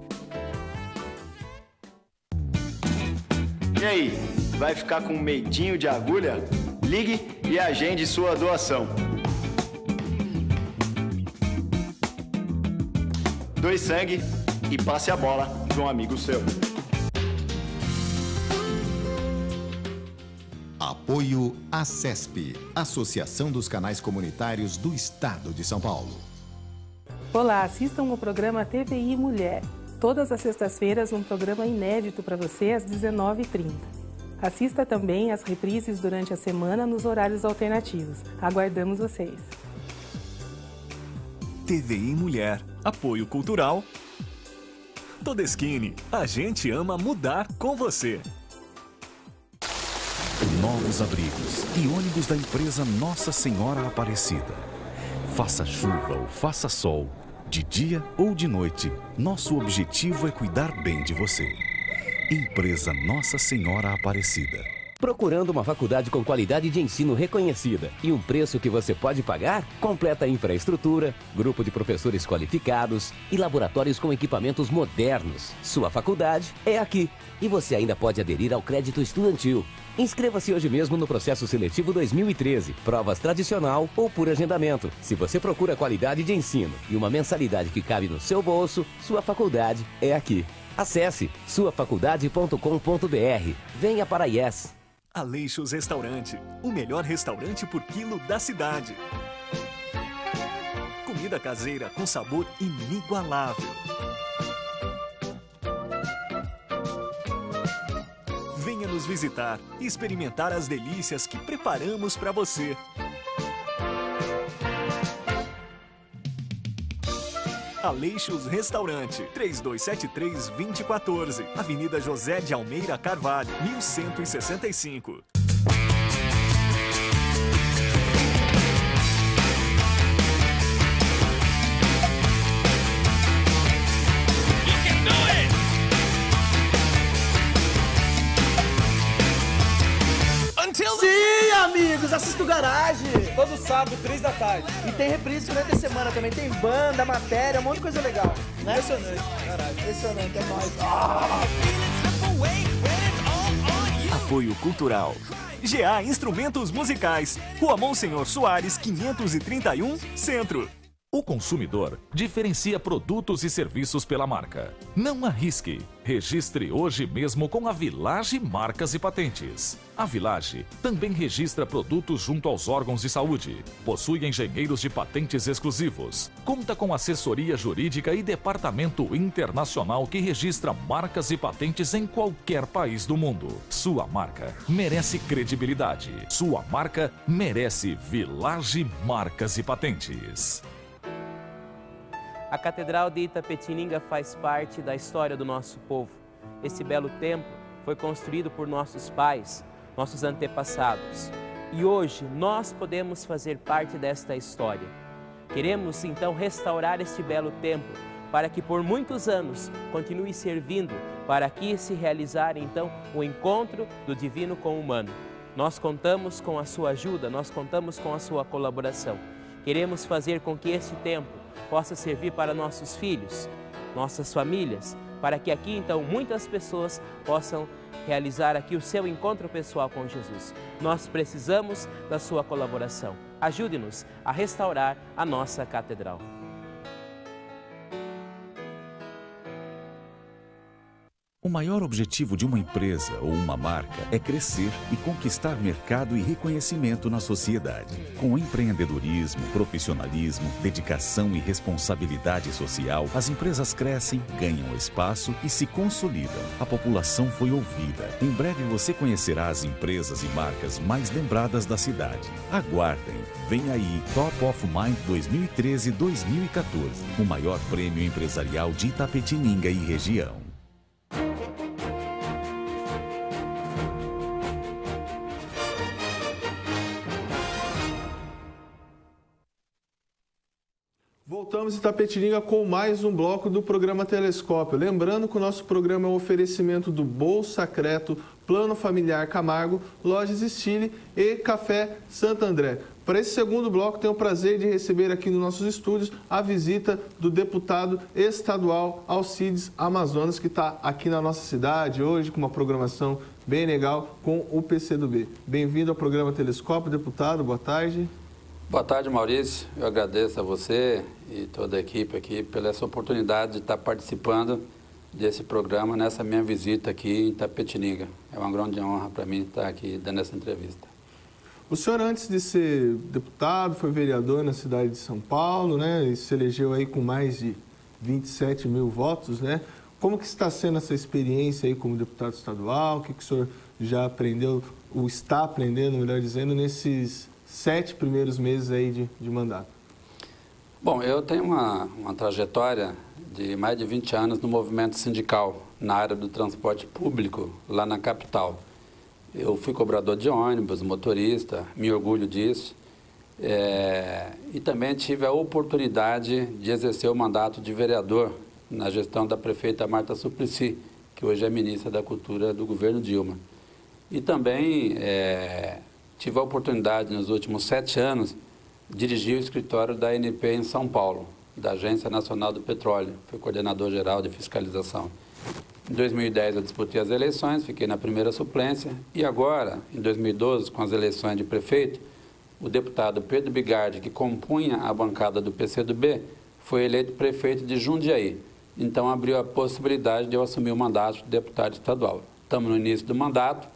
E aí, vai ficar com medinho de agulha? Ligue e agende sua doação. Doe sangue e passe a bola para um amigo seu. Apoio ACESP, Associação dos Canais Comunitários do Estado de São Paulo. Olá, assistam o programa TVI Mulher. Todas as sextas-feiras um programa inédito para você às 19h30. Assista também às reprises durante a semana nos horários alternativos. Aguardamos vocês. TVI Mulher. Apoio cultural. Todeskine, a gente ama mudar com você. Novos abrigos e ônibus da empresa Nossa Senhora Aparecida. Faça chuva ou faça sol, de dia ou de noite, nosso objetivo é cuidar bem de você. Empresa Nossa Senhora Aparecida. Procurando uma faculdade com qualidade de ensino reconhecida e um preço que você pode pagar? Completa infraestrutura, grupo de professores qualificados e laboratórios com equipamentos modernos. Sua faculdade é aqui. E você ainda pode aderir ao crédito estudantil. Inscreva-se hoje mesmo no processo seletivo 2013, provas tradicional ou por agendamento. Se você procura qualidade de ensino e uma mensalidade que cabe no seu bolso, sua faculdade é aqui. Acesse suafaculdade.com.br. Venha para a IES. Aleixos Restaurante, o melhor restaurante por quilo da cidade. Comida caseira com sabor inigualável. Venha nos visitar e experimentar as delícias que preparamos para você. Aleixos Restaurante, 3273-2014, Avenida José de Almeida Carvalho, 1165. Sim, amigos, assista o Garage todo sábado, 3 da tarde. E tem reprise durante a semana também. Tem banda, matéria, um monte de coisa legal. Né? Impressionante. Garage. Impressionante, é nóis. Apoio cultural. GA Instrumentos Musicais, Rua Monsenhor Soares, 531, Centro. O consumidor diferencia produtos e serviços pela marca. Não arrisque. Registre hoje mesmo com a Village Marcas e Patentes. A Village também registra produtos junto aos órgãos de saúde. Possui engenheiros de patentes exclusivos. Conta com assessoria jurídica e departamento internacional que registra marcas e patentes em qualquer país do mundo. Sua marca merece credibilidade. Sua marca merece Village Marcas e Patentes. A Catedral de Itapetininga faz parte da história do nosso povo. Esse belo templo foi construído por nossos pais, nossos antepassados. E hoje nós podemos fazer parte desta história. Queremos então restaurar este belo templo para que por muitos anos continue servindo para aqui se realizar então o encontro do divino com o humano. Nós contamos com a sua ajuda, nós contamos com a sua colaboração. Queremos fazer com que este templo possa servir para nossos filhos, nossas famílias, para que aqui então muitas pessoas possam realizar aqui o seu encontro pessoal com Jesus. Nós precisamos da sua colaboração. Ajude-nos a restaurar a nossa catedral. O maior objetivo de uma empresa ou uma marca é crescer e conquistar mercado e reconhecimento na sociedade. Com empreendedorismo, profissionalismo, dedicação e responsabilidade social, as empresas crescem, ganham espaço e se consolidam. A população foi ouvida. Em breve você conhecerá as empresas e marcas mais lembradas da cidade. Aguardem! Vem aí Top of Mind 2013-2014, o maior prêmio empresarial de Itapetininga e região. Voltamos em Itapetininga com mais um bloco do programa Telescópio. Lembrando que o nosso programa é um oferecimento do Bolsacreto, Plano Familiar Camargo, Lojas Estile e Café Santo André. Para esse segundo bloco, tenho o prazer de receber aqui nos nossos estúdios a visita do deputado estadual Alcides Amazonas, que está aqui na nossa cidade hoje com uma programação bem legal com o PCdoB. Bem-vindo ao programa Telescópio, deputado. Boa tarde. Boa tarde, Maurício. Eu agradeço a você e toda a equipe aqui pela essa oportunidade de estar participando desse programa nessa minha visita aqui em Itapetininga. É uma grande honra para mim estar aqui dando essa entrevista. O senhor, antes de ser deputado, foi vereador na cidade de São Paulo, né? E se elegeu aí com mais de 27 mil votos, né? Como que está sendo essa experiência aí como deputado estadual? O que o senhor já aprendeu, ou está aprendendo, melhor dizendo, nesses 7 primeiros meses aí de mandato? Bom, eu tenho uma trajetória de mais de 20 anos no movimento sindical, na área do transporte público, lá na capital. Eu fui cobrador de ônibus, motorista, me orgulho disso. E também tive a oportunidade de exercer o mandato de vereador na gestão da prefeita Marta Suplicy, que hoje é ministra da Cultura do governo Dilma. E também tive a oportunidade, nos últimos 7 anos, de dirigir o escritório da ANP em São Paulo, da Agência Nacional do Petróleo. Fui coordenador-geral de fiscalização. Em 2010 eu disputei as eleições, fiquei na primeira suplência. E agora, em 2012, com as eleições de prefeito, o deputado Pedro Bigardi, que compunha a bancada do PCdoB, foi eleito prefeito de Jundiaí. Então abriu a possibilidade de eu assumir o mandato de deputado estadual. Estamos no início do mandato,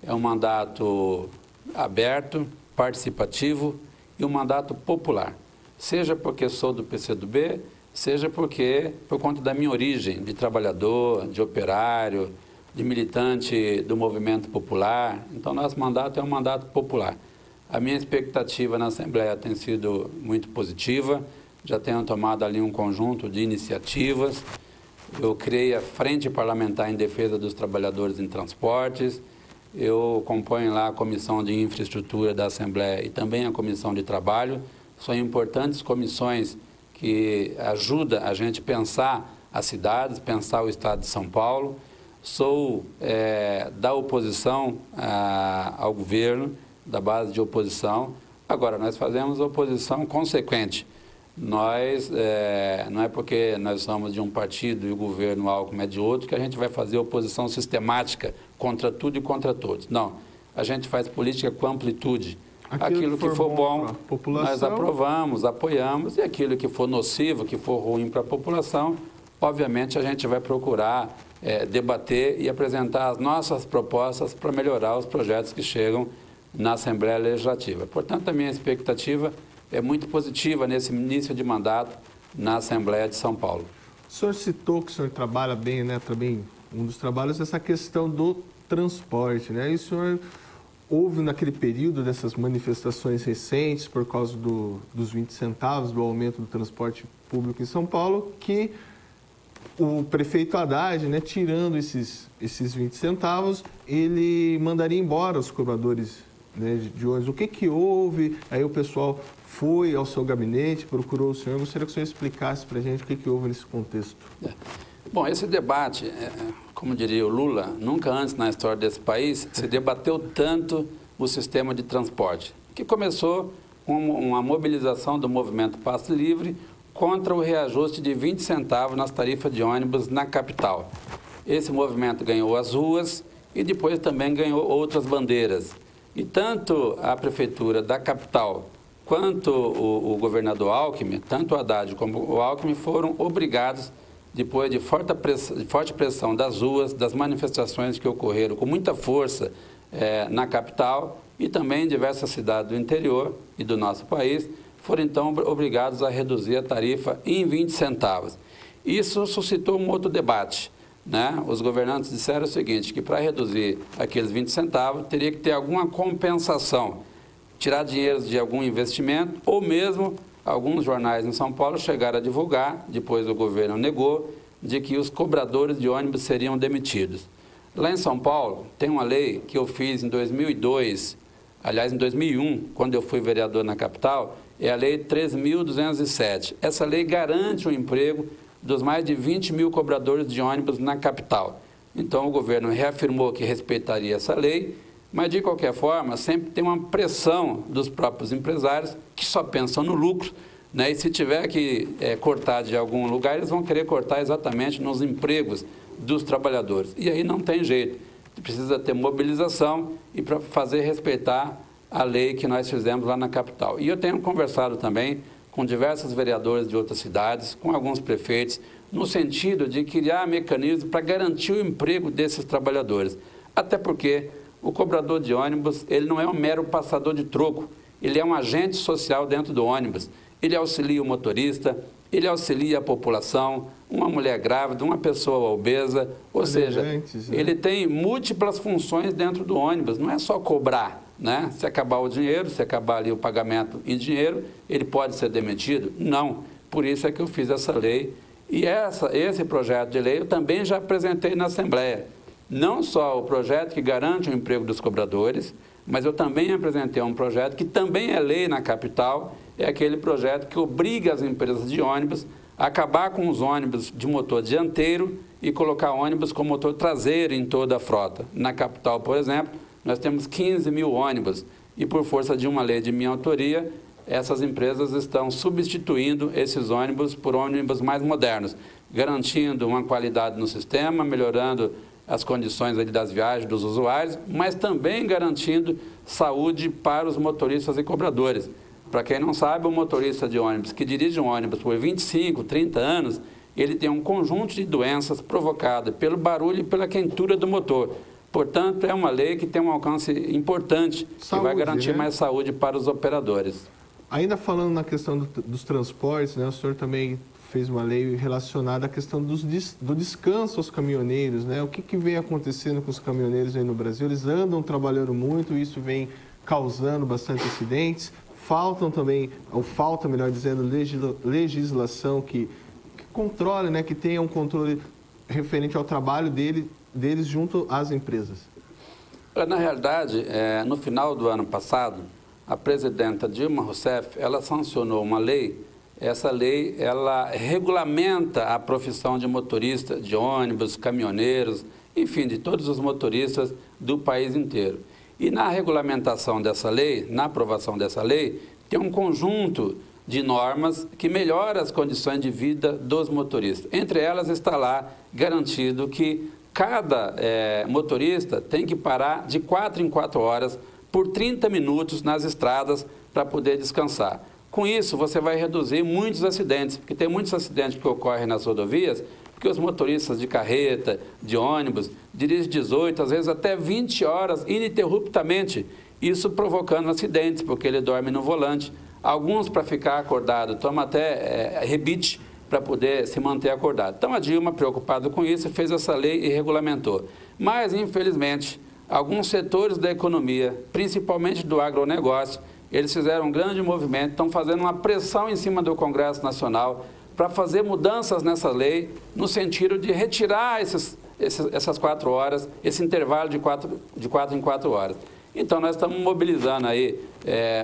é um mandato aberto, participativo e um mandato popular. Seja porque sou do PCdoB, seja porque, por conta da minha origem de trabalhador, de operário, de militante do movimento popular. Então, nosso mandato é um mandato popular. A minha expectativa na Assembleia tem sido muito positiva, já tenho tomado ali um conjunto de iniciativas. Eu criei a Frente Parlamentar em Defesa dos Trabalhadores em Transportes, eu componho lá a Comissão de Infraestrutura da Assembleia e também a Comissão de Trabalho. São importantes comissões que ajudam a gente a pensar as cidades, pensar o Estado de São Paulo. Sou da oposição ao governo, da base de oposição. Agora, nós fazemos oposição consequente. Nós, não é porque nós somos de um partido e o governo Alckmin é de outro que a gente vai fazer oposição sistemática contra tudo e contra todos. Não, a gente faz política com amplitude. Aquilo que for bom, nós aprovamos, apoiamos, e aquilo que for nocivo, que for ruim para a população, obviamente a gente vai procurar debater e apresentar as nossas propostas para melhorar os projetos que chegam na Assembleia Legislativa. Portanto, a minha expectativa é muito positiva nesse início de mandato na Assembleia de São Paulo. O senhor citou que o senhor trabalha bem, né? Também um dos trabalhos é essa questão do transporte, né? E o senhor houve naquele período dessas manifestações recentes por causa dos 20 centavos do aumento do transporte público em São Paulo, que o prefeito Haddad, né, tirando esses 20 centavos, ele mandaria embora os cobradores, né, de ônibus. O que houve? Aí o pessoal foi ao seu gabinete, procurou o senhor. Eu gostaria que o senhor explicasse para a gente o que houve nesse contexto. Bom, esse debate, como diria o Lula, nunca antes na história desse país se debateu tanto o sistema de transporte, que começou com uma mobilização do movimento Passe Livre contra o reajuste de 20 centavos nas tarifas de ônibus na capital. Esse movimento ganhou as ruas e depois também ganhou outras bandeiras. E tanto a prefeitura da capital quanto o governador Alckmin, tanto o Haddad como o Alckmin, foram obrigados depois de forte pressão das ruas, das manifestações que ocorreram com muita força na capital e também em diversas cidades do interior e do nosso país, foram então obrigados a reduzir a tarifa em 20 centavos. Isso suscitou um outro debate, né? Os governantes disseram o seguinte, que para reduzir aqueles 20 centavos teria que ter alguma compensação, tirar dinheiro de algum investimento ou mesmo alguns jornais em São Paulo chegaram a divulgar, depois o governo negou, de que os cobradores de ônibus seriam demitidos. Lá em São Paulo tem uma lei que eu fiz em 2002, aliás em 2001, quando eu fui vereador na capital, é a Lei 3.207. Essa lei garante o emprego dos mais de 20 mil cobradores de ônibus na capital. Então o governo reafirmou que respeitaria essa lei, mas de qualquer forma sempre tem uma pressão dos próprios empresários que só pensam no lucro, né? E se tiver que cortar de algum lugar, eles vão querer cortar exatamente nos empregos dos trabalhadores. E aí não tem jeito, precisa ter mobilização e para fazer respeitar a lei que nós fizemos lá na capital. E eu tenho conversado também com diversos vereadores de outras cidades, com alguns prefeitos, no sentido de criar mecanismos para garantir o emprego desses trabalhadores. Até porque o cobrador de ônibus, ele não é um mero passador de troco, ele é um agente social dentro do ônibus. Ele auxilia o motorista, ele auxilia a população, uma mulher grávida, uma pessoa obesa, ou seja, ele tem múltiplas funções dentro do ônibus, não é só cobrar, né? Se acabar o dinheiro, se acabar ali o pagamento em dinheiro, ele pode ser demitido? Não, por isso é que eu fiz essa lei e esse projeto de lei eu também já apresentei na Assembleia. Não só o projeto que garante o emprego dos cobradores, mas eu também apresentei um projeto que também é lei na capital, é aquele projeto que obriga as empresas de ônibus a acabar com os ônibus de motor dianteiro e colocar ônibus com motor traseiro em toda a frota. Na capital, por exemplo, nós temos 15 mil ônibus e por força de uma lei de minha autoria, essas empresas estão substituindo esses ônibus por ônibus mais modernos, garantindo uma qualidade no sistema, melhorando as condições ali das viagens dos usuários, mas também garantindo saúde para os motoristas e cobradores. Para quem não sabe, o motorista de ônibus que dirige um ônibus por 25, 30 anos, ele tem um conjunto de doenças provocadas pelo barulho e pela quentura do motor. Portanto, é uma lei que tem um alcance importante, que vai garantir mais saúde para os operadores. Ainda falando na questão dos transportes, né, o senhor também fez uma lei relacionada à questão do descanso aos caminhoneiros, né? O que vem acontecendo com os caminhoneiros aí no Brasil? Eles andam trabalhando muito e isso vem causando bastante acidentes. Falta, melhor dizendo, legislação que controle, né, que tenha um controle referente ao trabalho deles junto às empresas. Na realidade, no final do ano passado, a presidenta Dilma Rousseff, ela sancionou uma lei. Essa lei, ela regulamenta a profissão de motorista de ônibus, caminhoneiros, enfim, de todos os motoristas do país inteiro. E na regulamentação dessa lei, na aprovação dessa lei, tem um conjunto de normas que melhora as condições de vida dos motoristas. Entre elas está lá garantido que cada motorista tem que parar de 4 em 4 horas por 30 minutos nas estradas para poder descansar. Com isso, você vai reduzir muitos acidentes, porque tem muitos acidentes que ocorrem nas rodovias, porque os motoristas de carreta, de ônibus, dirigem 18, às vezes até 20 horas ininterruptamente, isso provocando acidentes, porque ele dorme no volante. Alguns, para ficar acordado, tomam até rebite para poder se manter acordado. Então, a Dilma, preocupada com isso, fez essa lei e regulamentou. Mas, infelizmente, alguns setores da economia, principalmente do agronegócio, eles fizeram um grande movimento, estão fazendo uma pressão em cima do Congresso Nacional para fazer mudanças nessa lei, no sentido de retirar essas 4 horas, esse intervalo de 4 em 4 horas. Então, nós estamos mobilizando aí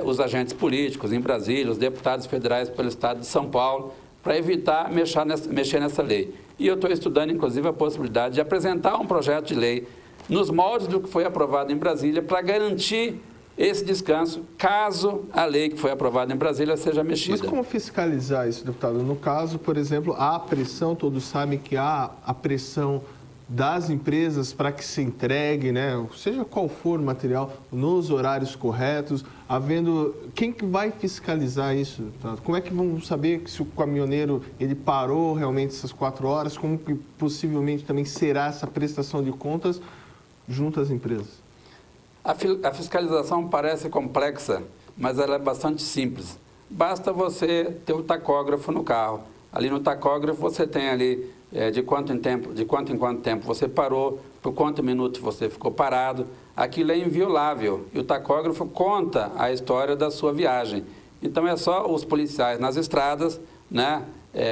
os agentes políticos em Brasília, os deputados federais pelo Estado de São Paulo, para evitar mexer nessa lei. E eu estou estudando, inclusive, a possibilidade de apresentar um projeto de lei nos moldes do que foi aprovado em Brasília para garantir esse descanso, caso a lei que foi aprovada em Brasília seja mexida. Mas como fiscalizar isso, deputado? No caso, por exemplo, há pressão, todos sabem que há a pressão das empresas para que se entregue, né, seja qual for o material, nos horários corretos, havendo... Quem que vai fiscalizar isso? Tá? Como é que vamos saber se o caminhoneiro ele parou realmente essas 4 horas? Como que possivelmente também será essa prestação de contas junto às empresas? A fiscalização parece complexa, mas ela é bastante simples. Basta você ter o tacógrafo no carro. Ali no tacógrafo você tem ali de quanto em quanto tempo você parou, por quanto minuto você ficou parado. Aquilo é inviolável e o tacógrafo conta a história da sua viagem. Então é só os policiais nas estradas, né,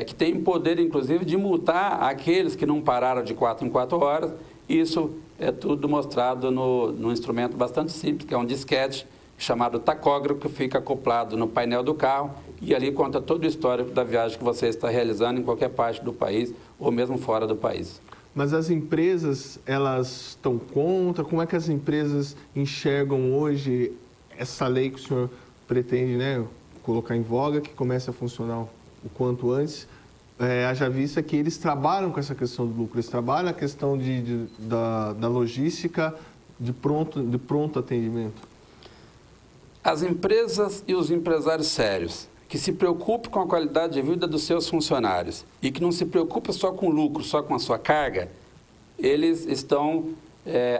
que têm poder inclusive de multar aqueles que não pararam de 4 em 4 horas. Isso é tudo mostrado no instrumento bastante simples, que é um disquete chamado tacógrafo, que fica acoplado no painel do carro e ali conta todo o histórico da viagem que você está realizando em qualquer parte do país ou mesmo fora do país. Mas as empresas, elas estão contra? Como é que as empresas enxergam hoje essa lei que o senhor pretende, né, colocar em voga, que comece a funcionar o quanto antes? Haja vista que eles trabalham com essa questão do lucro, eles trabalham a questão da logística de pronto atendimento. As empresas e os empresários sérios que se preocupem com a qualidade de vida dos seus funcionários e que não se preocupem só com o lucro, só com a sua carga, eles estão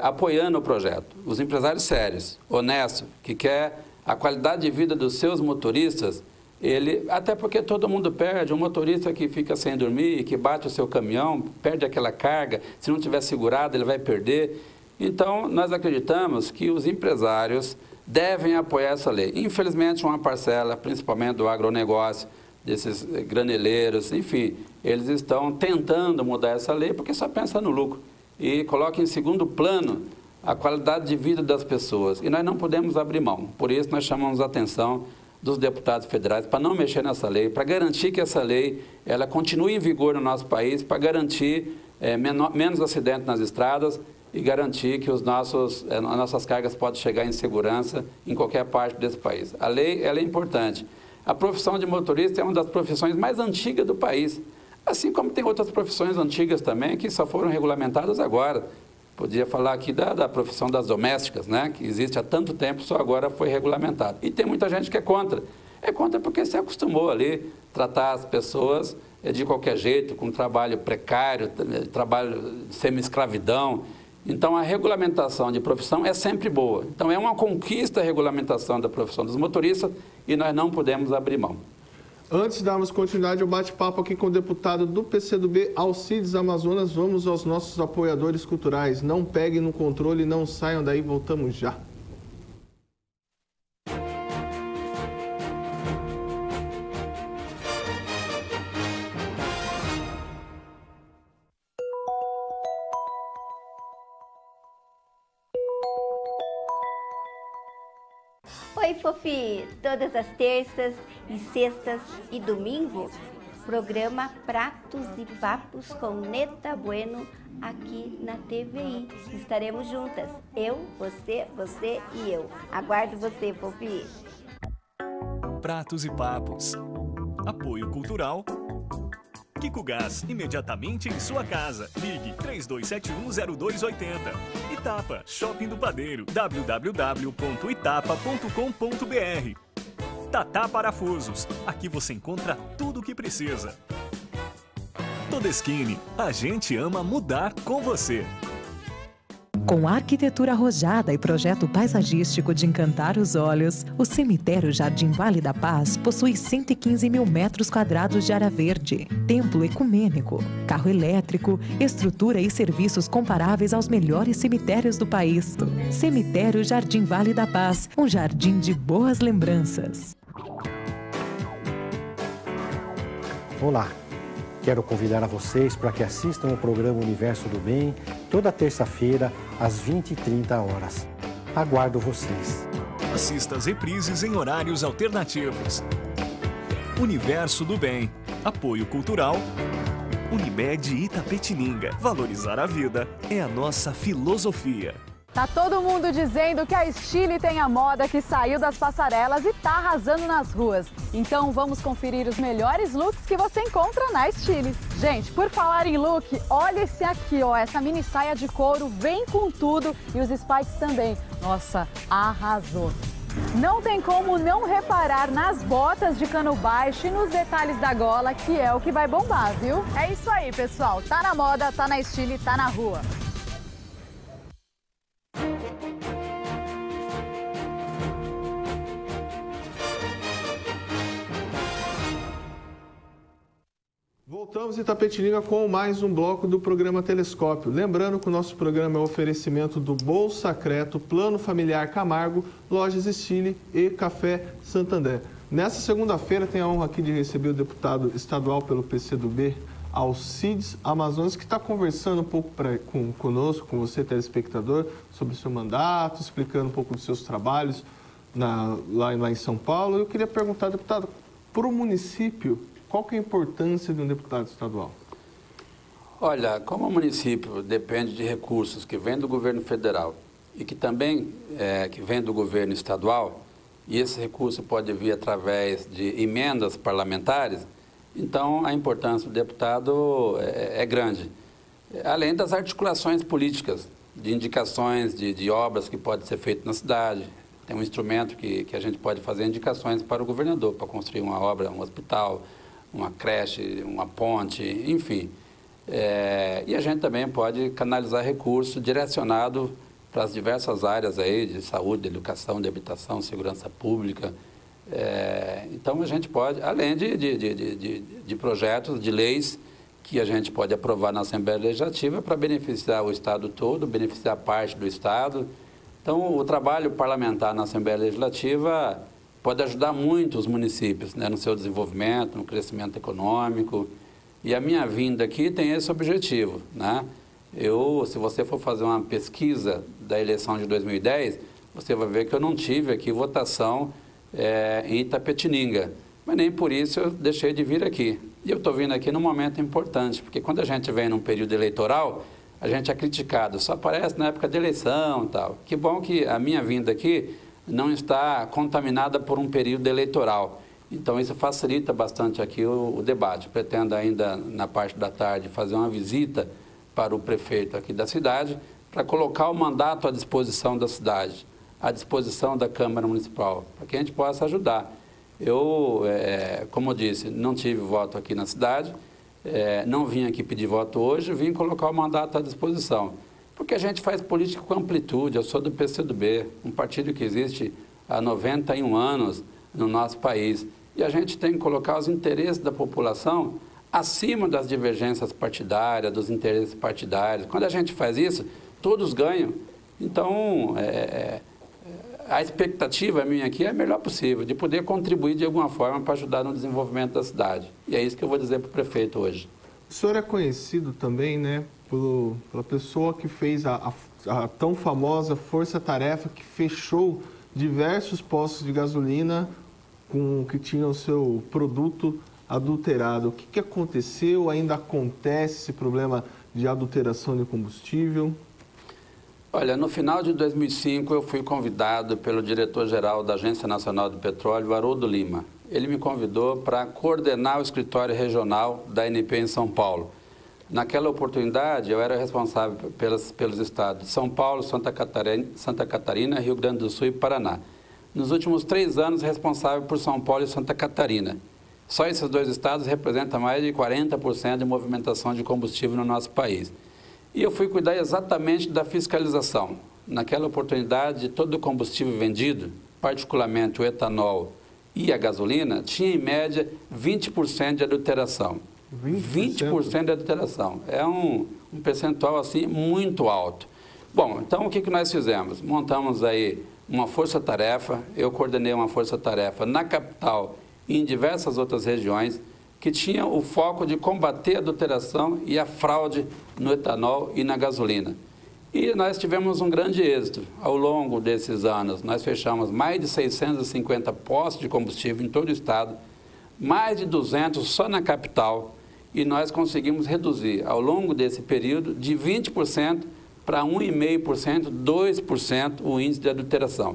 apoiando o projeto. Os empresários sérios, honestos, que querem a qualidade de vida dos seus motoristas, até porque todo mundo perde, um motorista que fica sem dormir, que bate o seu caminhão, perde aquela carga, se não tiver segurado ele vai perder. Então, nós acreditamos que os empresários devem apoiar essa lei. Infelizmente, uma parcela, principalmente do agronegócio, desses graneleiros, enfim, eles estão tentando mudar essa lei porque só pensa no lucro e coloca em segundo plano a qualidade de vida das pessoas. E nós não podemos abrir mão. Por isso, nós chamamos a atenção dos deputados federais para não mexer nessa lei, para garantir que essa lei ela continue em vigor no nosso país, para garantir menos acidentes nas estradas e garantir que as nossas cargas podem chegar em segurança em qualquer parte desse país. A lei ela é importante. A profissão de motorista é uma das profissões mais antigas do país, assim como tem outras profissões antigas também que só foram regulamentadas agora. Podia falar aqui da profissão das domésticas, né, que existe há tanto tempo, só agora foi regulamentado. E tem muita gente que é contra. É contra porque se acostumou ali tratar as pessoas de qualquer jeito, com trabalho precário, trabalho semi-escravidão. Então, a regulamentação de profissão é sempre boa. Então, é uma conquista a regulamentação da profissão dos motoristas e nós não podemos abrir mão. Antes de darmos continuidade ao bate-papo aqui com o deputado do PCdoB, Alcides Amazonas, vamos aos nossos apoiadores culturais. Não peguem no controle, não saiam daí, voltamos já. Oi, Fofi! Todas as terças e sextas e domingo, programa Pratos e Papos com Neta Bueno aqui na TVI. Estaremos juntas, eu, você e eu. Aguardo você, Fofi! Pratos e Papos. Apoio cultural. Kiko Gás, imediatamente em sua casa. Ligue 32710280. Itapa, Shopping do Padeiro, www.itapa.com.br. Tatá Parafusos, aqui você encontra tudo o que precisa. Todeskine, a gente ama mudar com você. Com arquitetura arrojada e projeto paisagístico de encantar os olhos, o cemitério Jardim Vale da Paz possui 115 mil metros quadrados de área verde, templo ecumênico, carro elétrico, estrutura e serviços comparáveis aos melhores cemitérios do país. Cemitério Jardim Vale da Paz, um jardim de boas lembranças. Olá! Quero convidar a vocês para que assistam o programa Universo do Bem toda terça-feira, às 20h30. Aguardo vocês. Assista as reprises em horários alternativos. Universo do Bem. Apoio cultural. Unimed Itapetininga. Valorizar a vida é a nossa filosofia. Tá todo mundo dizendo que a Stile tem a moda que saiu das passarelas e tá arrasando nas ruas. Então vamos conferir os melhores looks que você encontra na Stile. Gente, por falar em look, olha esse aqui, ó, essa mini saia de couro vem com tudo e os spikes também. Nossa, arrasou! Não tem como não reparar nas botas de cano baixo e nos detalhes da gola, que é o que vai bombar, viu? É isso aí, pessoal. Tá na moda, tá na Stile, tá na rua. Voltamos em Itapetininga com mais um bloco do programa Telescópio. Lembrando que o nosso programa é um oferecimento do Bolsa Creto, Plano Familiar Camargo, Lojas Stile e Café Santander. Nessa segunda-feira tem a honra aqui de receber o deputado estadual pelo PCdoB, Alcides Amazonas, que está conversando um pouco conosco, com você, telespectador, sobre o seu mandato, explicando um pouco dos seus trabalhos lá em São Paulo. Eu queria perguntar, deputado, para o município, qual que é a importância de um deputado estadual? Olha, como o município depende de recursos que vêm do governo federal e que também que vêm do governo estadual, e esse recurso pode vir através de emendas parlamentares, então a importância do deputado é grande. Além das articulações políticas, de indicações de obras que podem ser feitas na cidade. Tem um instrumento que a gente pode fazer indicações para o governador, para construir uma obra, um hospital, uma creche, uma ponte, enfim. E a gente também pode canalizar recursos direcionados para as diversas áreas aí de saúde, de educação, de habitação, segurança pública. Então a gente pode, além de projetos, de leis que a gente pode aprovar na Assembleia Legislativa para beneficiar o Estado todo, beneficiar parte do Estado. Então o trabalho parlamentar na Assembleia Legislativa pode ajudar muito os municípios, né, no seu desenvolvimento, no crescimento econômico. E a minha vinda aqui tem esse objetivo, né? Se você for fazer uma pesquisa da eleição de 2010, você vai ver que eu não tive aqui votação em Itapetininga. Mas nem por isso eu deixei de vir aqui. E eu estou vindo aqui num momento importante, porque quando a gente vem num período eleitoral, a gente é criticado, só aparece na época de eleição e tal. Que bom que a minha vinda aqui não está contaminada por um período eleitoral. Então, isso facilita bastante aqui o debate. Pretendo ainda, na parte da tarde, fazer uma visita para o prefeito aqui da cidade, para colocar o mandato à disposição da cidade, à disposição da Câmara Municipal, para que a gente possa ajudar. Eu, como eu disse, não tive voto aqui na cidade, não vim aqui pedir voto hoje, vim colocar o mandato à disposição. Porque a gente faz política com amplitude. Eu sou do PCdoB, um partido que existe há 91 anos no nosso país. E a gente tem que colocar os interesses da população acima das divergências partidárias, dos interesses partidários. Quando a gente faz isso, todos ganham. Então, a expectativa minha aqui é a melhor possível, de poder contribuir de alguma forma para ajudar no desenvolvimento da cidade. E é isso que eu vou dizer para o prefeito hoje. O senhor é conhecido também, né, pela pessoa que fez a tão famosa força-tarefa que fechou diversos postos de gasolina que tinham o seu produto adulterado. O que aconteceu? Ainda acontece esse problema de adulteração de combustível? Olha, no final de 2005 eu fui convidado pelo diretor-geral da Agência Nacional do Petróleo, Haroldo Lima. Ele me convidou para coordenar o escritório regional da ANP em São Paulo. Naquela oportunidade, eu era responsável pelos estados de São Paulo, Santa Catarina, Rio Grande do Sul e Paraná. Nos últimos 3 anos, responsável por São Paulo e Santa Catarina. Só esses 2 estados representam mais de 40% de movimentação de combustível no nosso país. E eu fui cuidar exatamente da fiscalização. Naquela oportunidade, todo o combustível vendido, particularmente o etanol e a gasolina, tinha em média 20% de adulteração. 20% de adulteração. É um percentual assim muito alto. Bom, então o que nós fizemos? Montamos aí uma força-tarefa, eu coordenei uma força-tarefa na capital e em diversas outras regiões, que tinha o foco de combater a adulteração e a fraude no etanol e na gasolina. E nós tivemos um grande êxito ao longo desses anos. Nós fechamos mais de 650 postos de combustível em todo o estado, mais de 200 só na capital, e nós conseguimos reduzir ao longo desse período de 20% para 1,5%, 2% o índice de adulteração.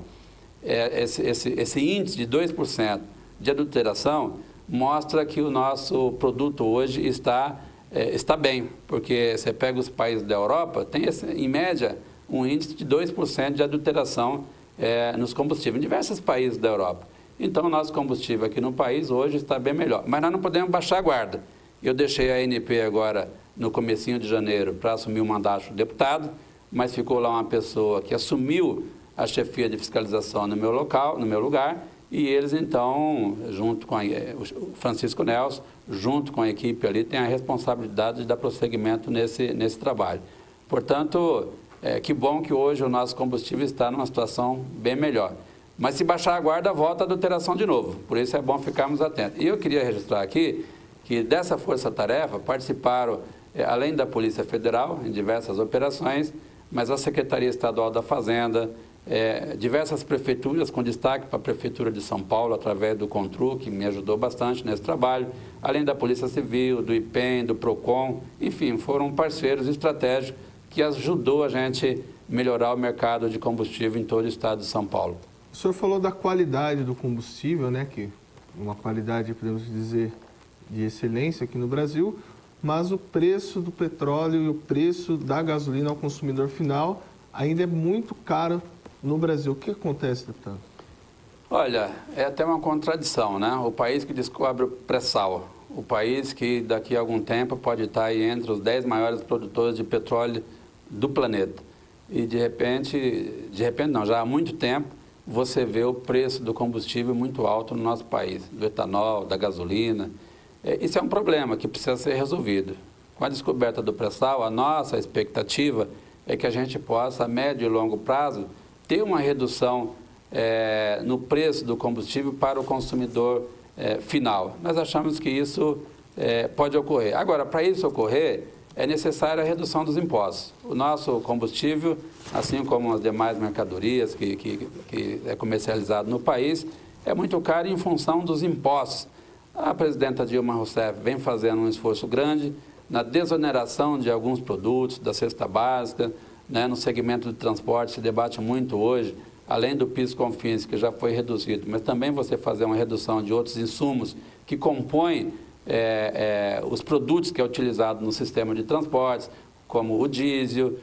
Esse índice de 2% de adulteração mostra que o nosso produto hoje está bem, porque você pega os países da Europa, tem em média um índice de 2% de adulteração nos combustíveis, em diversos países da Europa. Então, o nosso combustível aqui no país hoje está bem melhor. Mas nós não podemos baixar a guarda. Eu deixei a ANP agora no comecinho de janeiro para assumir o mandato de deputado, mas ficou lá uma pessoa que assumiu a chefia de fiscalização no meu lugar, e eles então, junto com o Francisco Nelson, junto com a equipe ali, tem a responsabilidade de dar prosseguimento nesse trabalho. Portanto, que bom que hoje o nosso combustível está numa situação bem melhor. Mas se baixar a guarda, volta a adulteração de novo. Por isso é bom ficarmos atentos. E eu queria registrar aqui que dessa força-tarefa participaram, além da Polícia Federal, em diversas operações, mas a Secretaria Estadual da Fazenda, diversas prefeituras, com destaque para a Prefeitura de São Paulo, através do CONTRU, que me ajudou bastante nesse trabalho, além da Polícia Civil, do IPEM, do PROCON, enfim, foram parceiros estratégicos que ajudou a gente melhorar o mercado de combustível em todo o estado de São Paulo. O senhor falou da qualidade do combustível, né, que uma qualidade, podemos dizer, de excelência aqui no Brasil, mas o preço do petróleo e o preço da gasolina ao consumidor final ainda é muito caro no Brasil. O que acontece, deputado? Olha, é até uma contradição, né? O país que descobre o pré-sal, o país que daqui a algum tempo pode estar aí entre os 10 maiores produtores de petróleo do planeta. E de repente não, já há muito tempo, você vê o preço do combustível muito alto no nosso país, do etanol, da gasolina. Isso é um problema que precisa ser resolvido. Com a descoberta do pré-sal, a nossa expectativa é que a gente possa, a médio e longo prazo, ter uma redução no preço do combustível para o consumidor final. Nós achamos que isso pode ocorrer. Agora, para isso ocorrer, é necessária a redução dos impostos. O nosso combustível, assim como as demais mercadorias que é comercializado no país, é muito caro em função dos impostos. A presidenta Dilma Rousseff vem fazendo um esforço grande na desoneração de alguns produtos, da cesta básica, né? No segmento de transporte se debate muito hoje, além do PIS/COFINS, que já foi reduzido, mas também você fazer uma redução de outros insumos que compõem os produtos que é utilizado no sistema de transportes, como o diesel,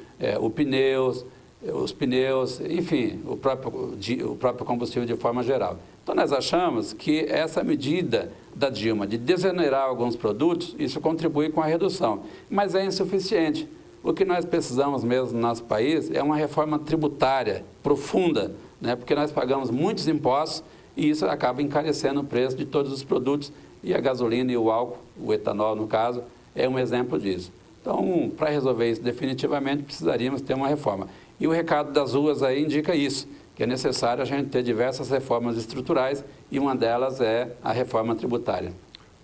os pneus, enfim, o próprio combustível de forma geral. Então, nós achamos que essa medida da Dilma de desonerar alguns produtos, isso contribui com a redução, mas é insuficiente. O que nós precisamos mesmo no nosso país é uma reforma tributária profunda, né? Porque nós pagamos muitos impostos e isso acaba encarecendo o preço de todos os produtos, e a gasolina e o álcool, o etanol no caso, é um exemplo disso. Então, para resolver isso definitivamente, precisaríamos ter uma reforma. E o recado das ruas aí indica isso, que é necessário a gente ter diversas reformas estruturais e uma delas é a reforma tributária.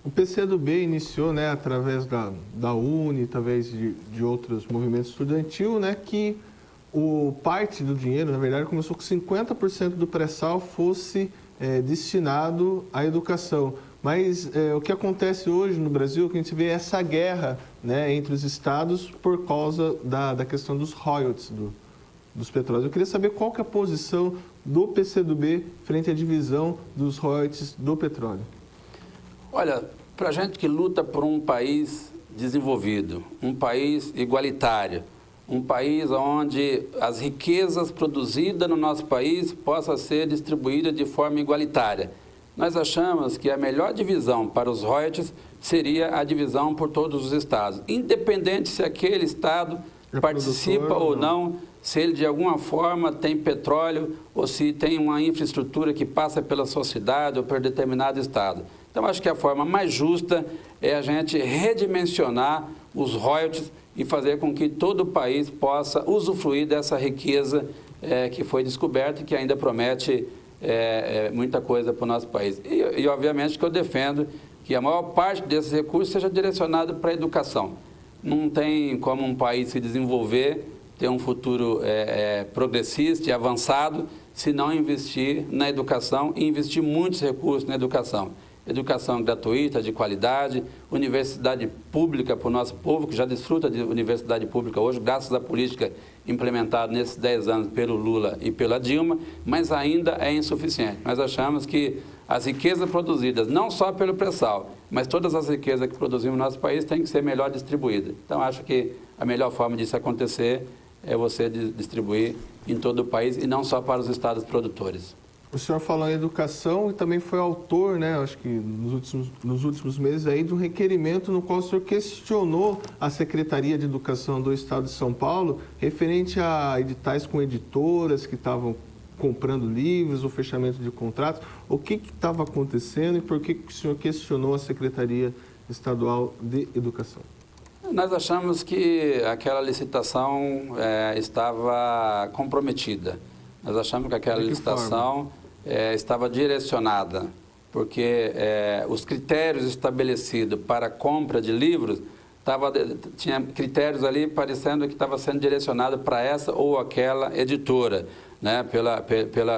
O PCdoB iniciou, né, através da UNE, através de outros movimentos estudantil, né, que parte do dinheiro, na verdade, começou com 50% do pré-sal fosse destinado à educação. Mas o que acontece hoje no Brasil é que a gente vê essa guerra, né, entre os estados por causa da questão dos royalties dos petróleos. Eu queria saber qual que é a posição do PCdoB frente à divisão dos royalties do petróleo. Olha, para a gente que luta por um país desenvolvido, um país igualitário, um país onde as riquezas produzidas no nosso país possam ser distribuídas de forma igualitária, nós achamos que a melhor divisão para os royalties seria a divisão por todos os estados, independente se aquele estado participa ou não, se ele de alguma forma tem petróleo ou se tem uma infraestrutura que passa pela sua cidade ou por determinado estado. Então, acho que a forma mais justa é a gente redimensionar os royalties e fazer com que todo o país possa usufruir dessa riqueza que foi descoberta e que ainda promete muita coisa para o nosso país. E, obviamente, que eu defendo que a maior parte desses recursos seja direcionado para a educação. Não tem como um país se desenvolver, ter um futuro progressista e avançado, se não investir na educação e investir muitos recursos na educação. Educação gratuita, de qualidade, universidade pública para o nosso povo, que já desfruta de universidade pública hoje, graças à política implementado nesses 10 anos pelo Lula e pela Dilma, mas ainda é insuficiente. Nós achamos que as riquezas produzidas, não só pelo pré-sal, mas todas as riquezas que produzimos no nosso país têm que ser melhor distribuídas. Então, acho que a melhor forma disso acontecer é você distribuir em todo o país e não só para os estados produtores. O senhor falou em educação e também foi autor, né, acho que nos últimos meses aí, de um requerimento no qual o senhor questionou a Secretaria de Educação do Estado de São Paulo referente a editais com editoras que estavam comprando livros, o fechamento de contratos. O que estava acontecendo e por que o senhor questionou a Secretaria Estadual de Educação? Nós achamos que aquela licitação estava comprometida. Nós achamos que aquela licitação estava direcionada, porque os critérios estabelecidos para a compra de livros, tinha critérios ali parecendo que estava sendo direcionado para essa ou aquela editora, né,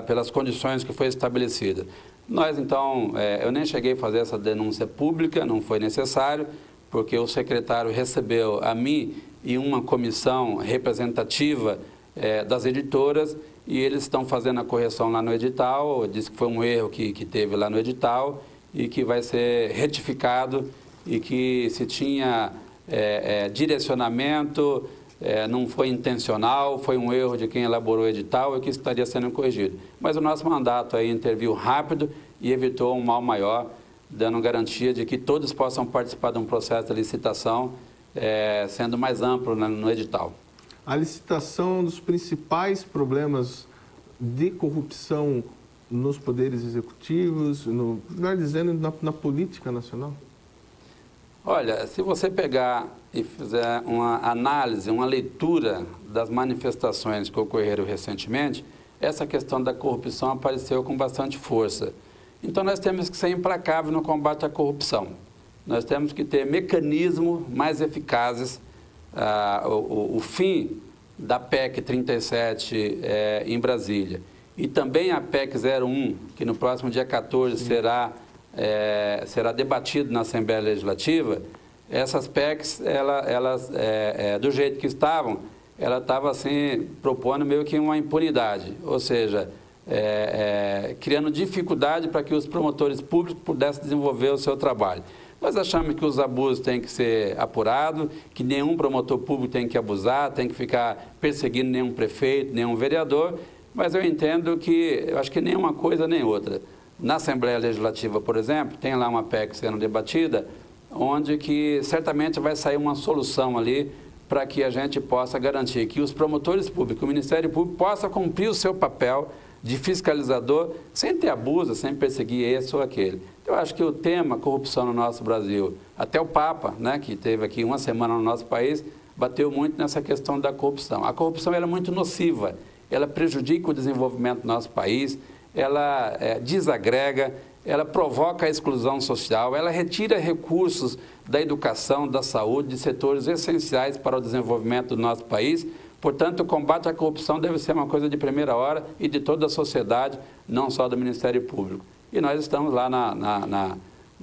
pelas condições que foi estabelecida. Nós, então, eu nem cheguei a fazer essa denúncia pública, não foi necessário, porque o secretário recebeu a mim e uma comissão representativa das editoras, e eles estão fazendo a correção lá no edital. Disse que foi um erro que teve lá no edital e que vai ser retificado, e que se tinha direcionamento, não foi intencional, foi um erro de quem elaborou o edital e que estaria sendo corrigido. Mas o nosso mandato aí interviu rápido e evitou um mal maior, dando garantia de que todos possam participar de um processo de licitação, sendo mais amplo no edital. A licitação é um dos principais problemas de corrupção nos poderes executivos, melhor dizendo, na política nacional? Olha, se você pegar e fizer uma análise, uma leitura das manifestações que ocorreram recentemente, essa questão da corrupção apareceu com bastante força. Então, nós temos que ser implacáveis no combate à corrupção. Nós temos que ter mecanismos mais eficazes. O fim da PEC 37 em Brasília e também a PEC 01, que no próximo dia 14 será debatido na Assembleia Legislativa. Essas PECs, elas do jeito que estavam, ela estava assim, propondo meio que uma impunidade, ou seja, criando dificuldade para que os promotores públicos pudessem desenvolver o seu trabalho. Nós achamos que os abusos têm que ser apurados, que nenhum promotor público tem que abusar, tem que ficar perseguindo nenhum prefeito, nenhum vereador, mas eu entendo que, eu acho que nem uma coisa nem outra. Na Assembleia Legislativa, por exemplo, tem lá uma PEC sendo debatida, onde que certamente vai sair uma solução ali para que a gente possa garantir que os promotores públicos, o Ministério Público, possa cumprir o seu papel de fiscalizador, sem ter abuso, sem perseguir esse ou aquele. Eu acho que o tema corrupção no nosso Brasil, até o Papa, né, que teve aqui uma semana no nosso país, bateu muito nessa questão da corrupção. A corrupção ela é muito nociva, ela prejudica o desenvolvimento do nosso país, ela desagrega, ela provoca a exclusão social, ela retira recursos da educação, da saúde, de setores essenciais para o desenvolvimento do nosso país. Portanto, o combate à corrupção deve ser uma coisa de primeira hora e de toda a sociedade, não só do Ministério Público. E nós estamos lá na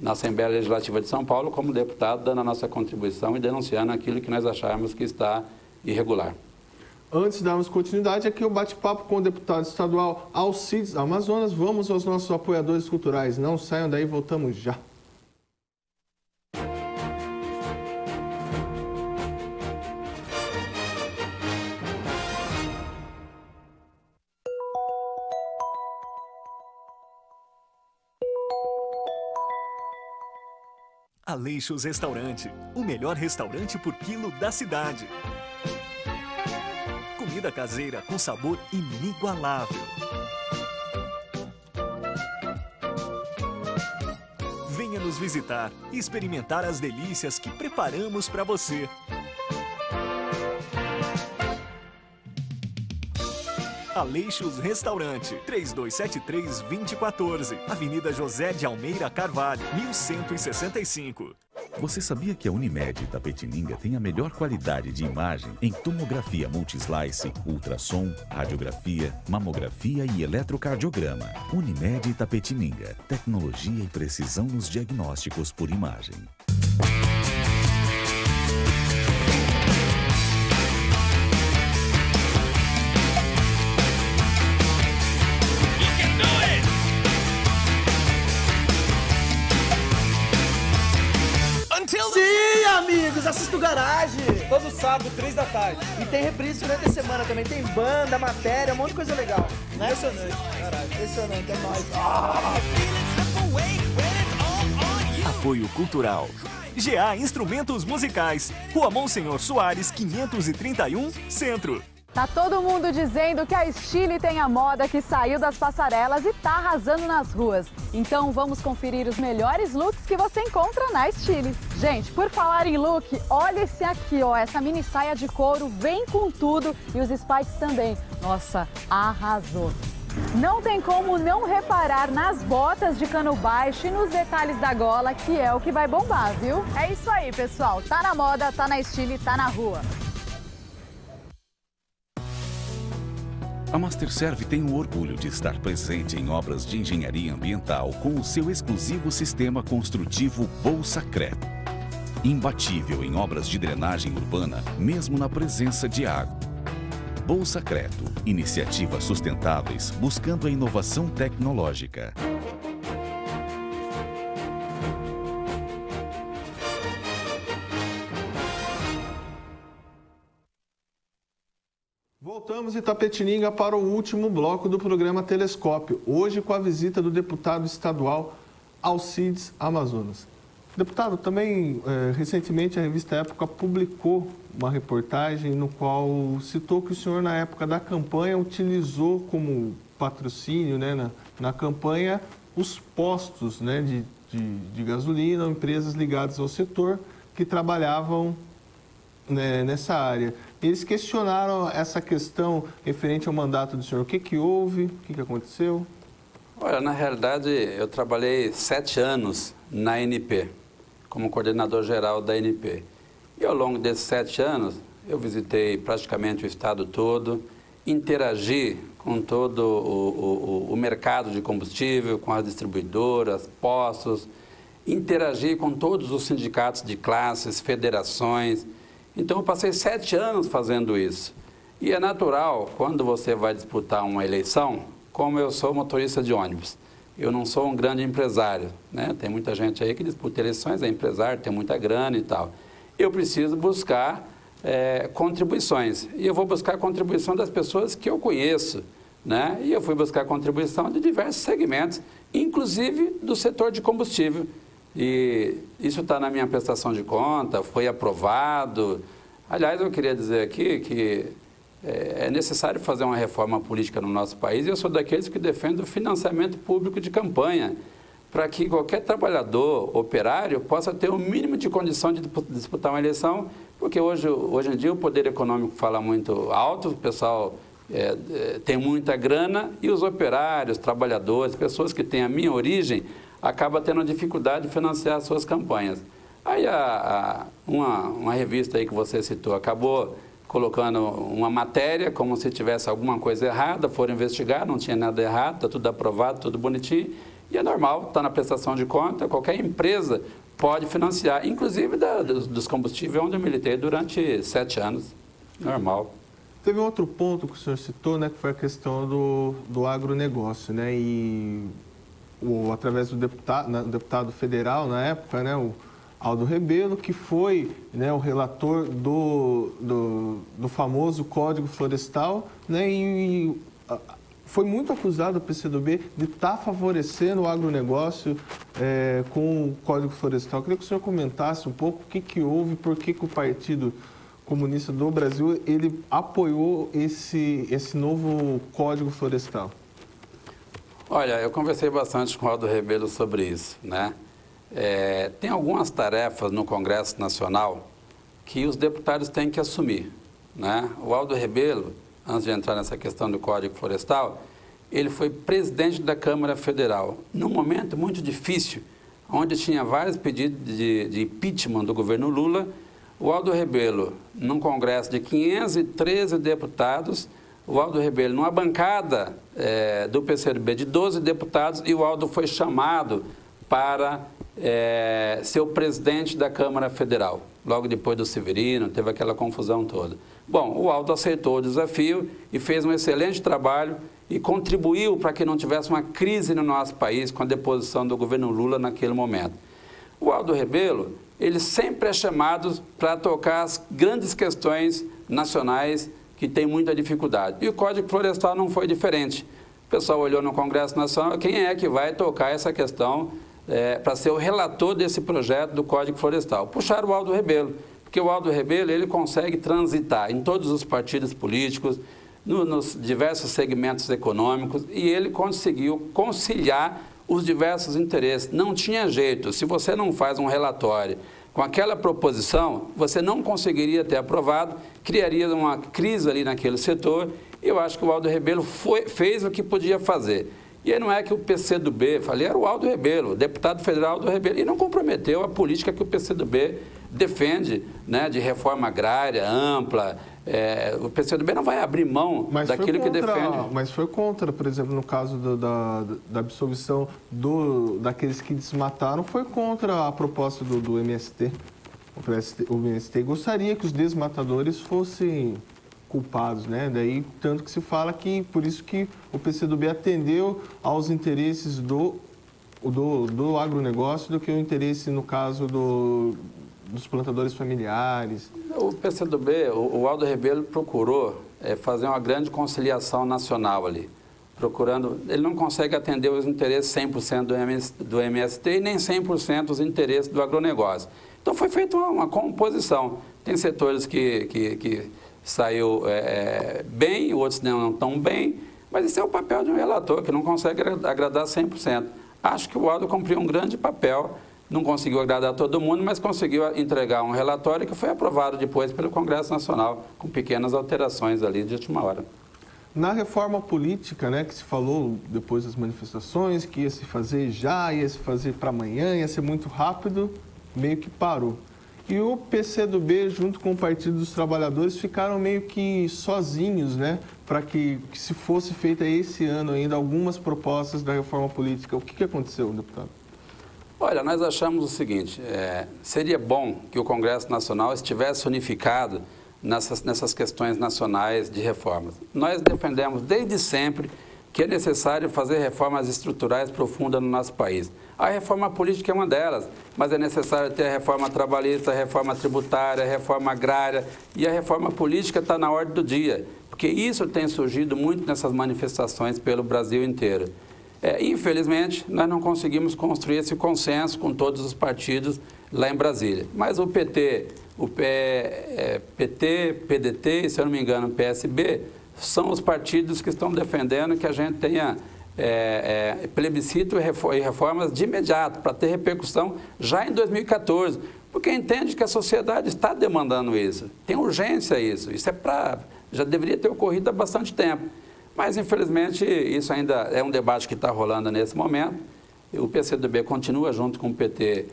Assembleia Legislativa de São Paulo, como deputado, dando a nossa contribuição e denunciando aquilo que nós achamos que está irregular. Antes de darmos continuidade, aqui o bate-papo com o deputado estadual Alcides Amazonas. Vamos aos nossos apoiadores culturais. Não saiam daí, voltamos já. Aleixos Restaurante, o melhor restaurante por quilo da cidade. Comida caseira com sabor inigualável. Venha nos visitar e experimentar as delícias que preparamos para você. Aleixos Restaurante, 3273-2014, Avenida José de Almeida Carvalho, 1165. Você sabia que a Unimed Itapetininga tem a melhor qualidade de imagem em tomografia multislice, ultrassom, radiografia, mamografia e eletrocardiograma? Unimed Itapetininga, tecnologia e precisão nos diagnósticos por imagem. Assisto Garage, todo sábado, 3 da tarde. E tem reprise durante a semana também. Tem banda, matéria, um monte de coisa legal. Impressionante, caralho. Impressionante, é nóis. Apoio Cultural. GA Instrumentos Musicais. Rua Monsenhor Soares, 531, Centro. Tá todo mundo dizendo que a Stile tem a moda que saiu das passarelas e tá arrasando nas ruas. Então vamos conferir os melhores looks que você encontra na Stile. Gente, por falar em look, olha esse aqui, ó, essa mini saia de couro vem com tudo e os spikes também. Nossa, arrasou. Não tem como não reparar nas botas de cano baixo e nos detalhes da gola, que é o que vai bombar, viu? É isso aí, pessoal. Tá na moda, tá na Stile, tá na rua. A Masterserv tem o orgulho de estar presente em obras de engenharia ambiental com o seu exclusivo sistema construtivo Bolsacret. Imbatível em obras de drenagem urbana, mesmo na presença de água. Bolsacreto, iniciativas sustentáveis buscando a inovação tecnológica. Voltamos em Itapetininga para o último bloco do programa Telescópio, hoje com a visita do deputado estadual Alcides Amazonas. Deputado, também recentemente a revista Época publicou uma reportagem no qual citou que o senhor na época da campanha utilizou como patrocínio, né, na campanha os postos, né, de gasolina, empresas ligadas ao setor que trabalhavam, né, nessa área. Eles questionaram essa questão referente ao mandato do senhor. O que houve? O que aconteceu? Olha, na realidade, eu trabalhei 7 anos na ANP, como coordenador geral da ANP. E ao longo desses 7 anos, eu visitei praticamente o estado todo, interagi com todo o mercado de combustível, com as distribuidoras, postos, interagi com todos os sindicatos de classes, federações. Então, eu passei 7 anos fazendo isso. E é natural, quando você vai disputar uma eleição, como eu sou motorista de ônibus, eu não sou um grande empresário, né? Tem muita gente aí que disputa eleições, é empresário, tem muita grana e tal. Eu preciso buscar contribuições. E eu vou buscar a contribuição das pessoas que eu conheço, né? E eu fui buscar a contribuição de diversos segmentos, inclusive do setor de combustível. E isso está na minha prestação de conta, foi aprovado. Aliás, eu queria dizer aqui que é necessário fazer uma reforma política no nosso país e eu sou daqueles que defendem o financiamento público de campanha para que qualquer trabalhador, operário, possa ter o mínimo de condição de disputar uma eleição, porque hoje em dia o poder econômico fala muito alto, o pessoal tem muita grana e os operários, trabalhadores, pessoas que têm a minha origem, acaba tendo dificuldade de financiar suas campanhas. Aí uma revista aí que você citou acabou colocando uma matéria como se tivesse alguma coisa errada, foram investigar, não tinha nada errado, está tudo aprovado, tudo bonitinho, e é normal, está na prestação de conta, qualquer empresa pode financiar, inclusive dos combustíveis onde eu militei durante 7 anos, normal. Teve um outro ponto que o senhor citou, né, que foi a questão do agronegócio, né, e através do deputado federal na época, né, o Aldo Rebelo, que foi, né, o relator do famoso Código Florestal, né, e foi muito acusado o PCdoB de estar favorecendo o agronegócio com o Código Florestal. Eu queria que o senhor comentasse um pouco o que houve, por que o Partido Comunista do Brasil ele apoiou esse novo Código Florestal. Olha, eu conversei bastante com o Aldo Rebelo sobre isso, né? Tem algumas tarefas no Congresso Nacional que os deputados têm que assumir, né? O Aldo Rebelo, antes de entrar nessa questão do Código Florestal, ele foi presidente da Câmara Federal, num momento muito difícil, onde tinha vários pedidos de impeachment do governo Lula. O Aldo Rebelo, num Congresso de 513 deputados, o Aldo Rebelo, numa bancada do PCdoB de 12 deputados, e o Aldo foi chamado para ser o presidente da Câmara Federal. Logo depois do Severino, teve aquela confusão toda. Bom, o Aldo aceitou o desafio e fez um excelente trabalho e contribuiu para que não tivesse uma crise no nosso país com a deposição do governo Lula naquele momento. O Aldo Rebelo, ele sempre é chamado para tocar as grandes questões nacionais que tem muita dificuldade. E o Código Florestal não foi diferente. O pessoal olhou no Congresso Nacional, quem é que vai tocar essa questão para ser o relator desse projeto do Código Florestal? Puxaram o Aldo Rebelo, porque o Aldo Rebelo ele consegue transitar em todos os partidos políticos, nos diversos segmentos econômicos, e ele conseguiu conciliar os diversos interesses. Não tinha jeito, se você não faz um relatório com aquela proposição, você não conseguiria ter aprovado, criaria uma crise ali naquele setor. Eu acho que o Aldo Rebelo fez o que podia fazer. E aí não é que o PCdoB, falei, era o Aldo Rebelo, o deputado federal Aldo Rebelo, e não comprometeu a política que o PCdoB defende, né, de reforma agrária ampla. O PCdoB não vai abrir mão daquilo que defende. Mas foi contra, por exemplo, no caso da absolvição daqueles que desmataram, foi contra a proposta do MST. O MST gostaria que os desmatadores fossem culpados, né? Daí, tanto que se fala que, por isso que o PCdoB atendeu aos interesses do agronegócio do que o interesse, no caso, dos plantadores familiares. O PCdoB, o Aldo Rebelo procurou fazer uma grande conciliação nacional ali, procurando, ele não consegue atender os interesses 100% do MST e nem 100% os interesses do agronegócio. Então foi feita uma composição. Tem setores que saiu bem, outros não tão bem, mas esse é o papel de um relator, que não consegue agradar 100%. Acho que o Aldo cumpriu um grande papel, não conseguiu agradar todo mundo, mas conseguiu entregar um relatório que foi aprovado depois pelo Congresso Nacional, com pequenas alterações ali de última hora. Na reforma política, né, que se falou depois das manifestações, que ia se fazer já, ia se fazer para amanhã, ia ser muito rápido, meio que parou. E o PCdoB, junto com o Partido dos Trabalhadores, ficaram meio que sozinhos, né, para que se fosse feita esse ano ainda algumas propostas da reforma política. O que aconteceu, deputado? Olha, nós achamos o seguinte, seria bom que o Congresso Nacional estivesse unificado nessas questões nacionais de reformas. Nós defendemos desde sempre que é necessário fazer reformas estruturais profundas no nosso país. A reforma política é uma delas, mas é necessário ter a reforma trabalhista, a reforma tributária, a reforma agrária, e a reforma política está na ordem do dia, porque isso tem surgido muito nessas manifestações pelo Brasil inteiro. Infelizmente, nós não conseguimos construir esse consenso com todos os partidos lá em Brasília. Mas o PT, PDT e, se eu não me engano, o PSB, são os partidos que estão defendendo que a gente tenha plebiscito e reformas de imediato, para ter repercussão já em 2014, porque entende que a sociedade está demandando isso, tem urgência isso já deveria ter ocorrido há bastante tempo. Mas, infelizmente, isso ainda é um debate que está rolando nesse momento. O PCdoB continua, junto com o PT,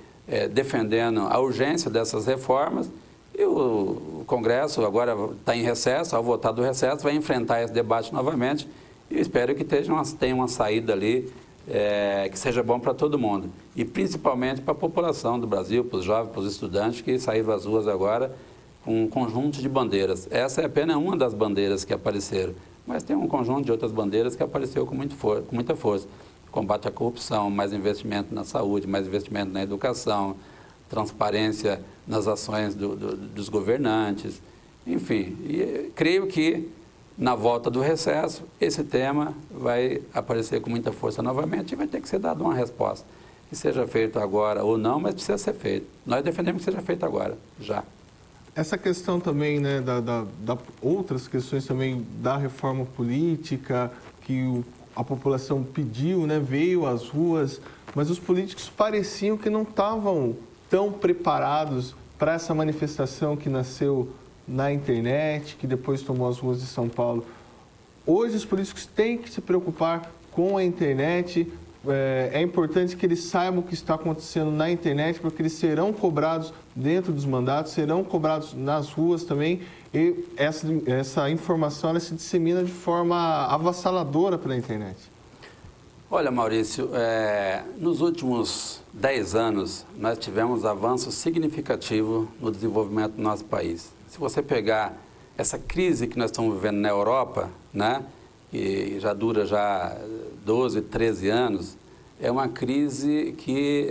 defendendo a urgência dessas reformas. E o Congresso agora está em recesso, ao votar do recesso, vai enfrentar esse debate novamente. E espero que tenha uma saída ali que seja bom para todo mundo. E principalmente para a população do Brasil, para os jovens, para os estudantes que saíram às ruas agora com um conjunto de bandeiras. Essa é apenas uma das bandeiras que apareceram. Mas tem um conjunto de outras bandeiras que apareceu com muita força. Combate à corrupção, mais investimento na saúde, mais investimento na educação, transparência nas ações dos governantes, enfim. E creio que, na volta do recesso, esse tema vai aparecer com muita força novamente e vai ter que ser dada uma resposta. Que seja feito agora ou não, mas precisa ser feito. Nós defendemos que seja feito agora, já. Essa questão também, né, outras questões também da reforma política, que a população pediu, né, veio às ruas, mas os políticos pareciam que não estavam tão preparados para essa manifestação que nasceu na internet, que depois tomou as ruas de São Paulo. Hoje os políticos têm que se preocupar com a internet. É importante que eles saibam o que está acontecendo na internet, porque eles serão cobrados dentro dos mandatos, serão cobrados nas ruas também, e essa informação ela se dissemina de forma avassaladora pela internet. Olha, Maurício, nos últimos 10 anos nós tivemos avanço significativo no desenvolvimento do nosso país. Se você pegar essa crise que nós estamos vivendo na Europa, né, que já dura 12, 13 anos, é uma crise que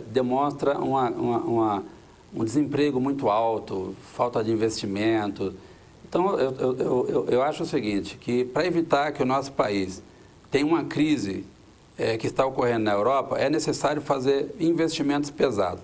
demonstra um desemprego muito alto, falta de investimento. Então, eu acho o seguinte, que para evitar que o nosso país tenha uma crise que está ocorrendo na Europa, é necessário fazer investimentos pesados.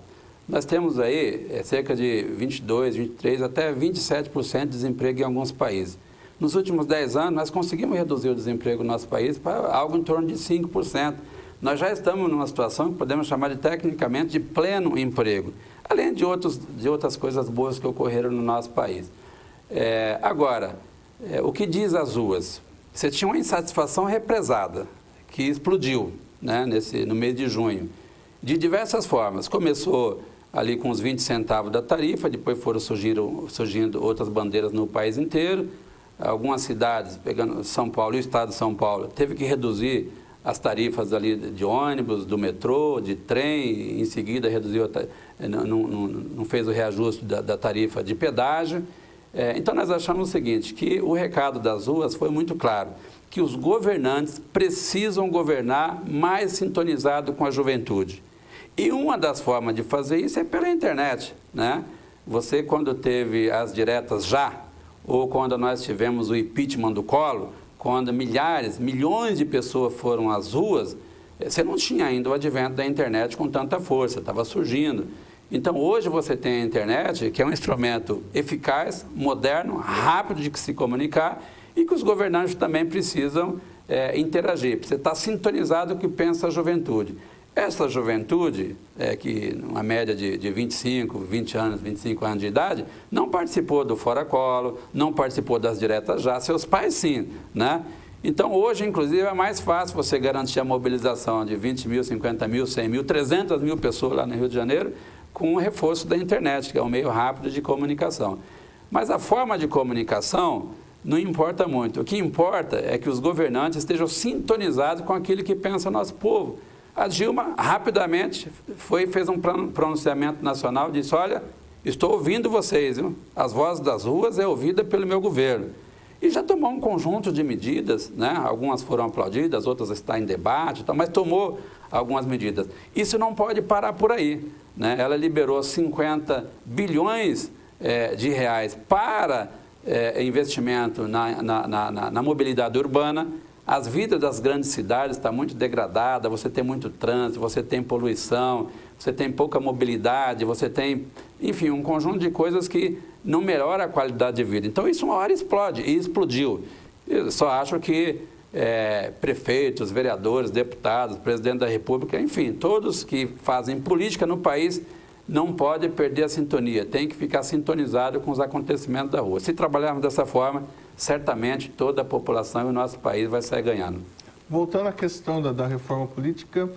Nós temos aí cerca de 22%, 23%, até 27% de desemprego em alguns países. Nos últimos 10 anos, nós conseguimos reduzir o desemprego no nosso país para algo em torno de 5%. Nós já estamos numa situação que podemos chamar de, tecnicamente, de pleno emprego, além de outras coisas boas que ocorreram no nosso país. Agora, o que diz as ruas? Você tinha uma insatisfação represada, que explodiu, né, no mês de junho, de diversas formas. Começou ali com os 20 centavos da tarifa, depois foram surgindo outras bandeiras no país inteiro. Algumas cidades, pegando São Paulo e o estado de São Paulo, teve que reduzir as tarifas ali de ônibus, do metrô, de trem, em seguida reduziu, não fez o reajuste da tarifa de pedágio. Então nós achamos o seguinte, que o recado das ruas foi muito claro, que os governantes precisam governar mais sintonizado com a juventude. E uma das formas de fazer isso é pela internet, né? Você, quando teve as diretas já, ou quando nós tivemos o impeachment do Collor, quando milhões de pessoas foram às ruas, você não tinha ainda o advento da internet com tanta força, estava surgindo. Então, hoje você tem a internet, que é um instrumento eficaz, moderno, rápido de se comunicar, e que os governantes também precisam interagir, precisa estar sintonizado com o que pensa a juventude. Essa juventude, que uma média de 25 anos de idade, não participou do Fora Collor, não participou das diretas já, seus pais sim, né? Então, hoje, inclusive, é mais fácil você garantir a mobilização de 20 mil, 50 mil, 100 mil, 300 mil pessoas lá no Rio de Janeiro, com o reforço da internet, que é um meio rápido de comunicação. Mas a forma de comunicação não importa muito. O que importa é que os governantes estejam sintonizados com aquilo que pensa o nosso povo. A Dilma, rapidamente, fez um pronunciamento nacional e disse, olha, estou ouvindo vocês, viu? As vozes das ruas é ouvida pelo meu governo. E já tomou um conjunto de medidas, né? Algumas foram aplaudidas, outras estão em debate, mas tomou algumas medidas. Isso não pode parar por aí, né? Ela liberou 50 bilhões de reais para investimento na mobilidade urbana. As vidas das grandes cidades estão muito degradadas, você tem muito trânsito, você tem poluição, você tem pouca mobilidade, você tem, enfim, um conjunto de coisas que não melhora a qualidade de vida. Então, isso uma hora explode, e explodiu. Eu só acho que prefeitos, vereadores, deputados, presidente da República, enfim, todos que fazem política no país não podem perder a sintonia, tem que ficar sintonizado com os acontecimentos da rua. Se trabalharmos dessa forma, certamente toda a população e o nosso país vai sair ganhando. Voltando à questão da reforma política,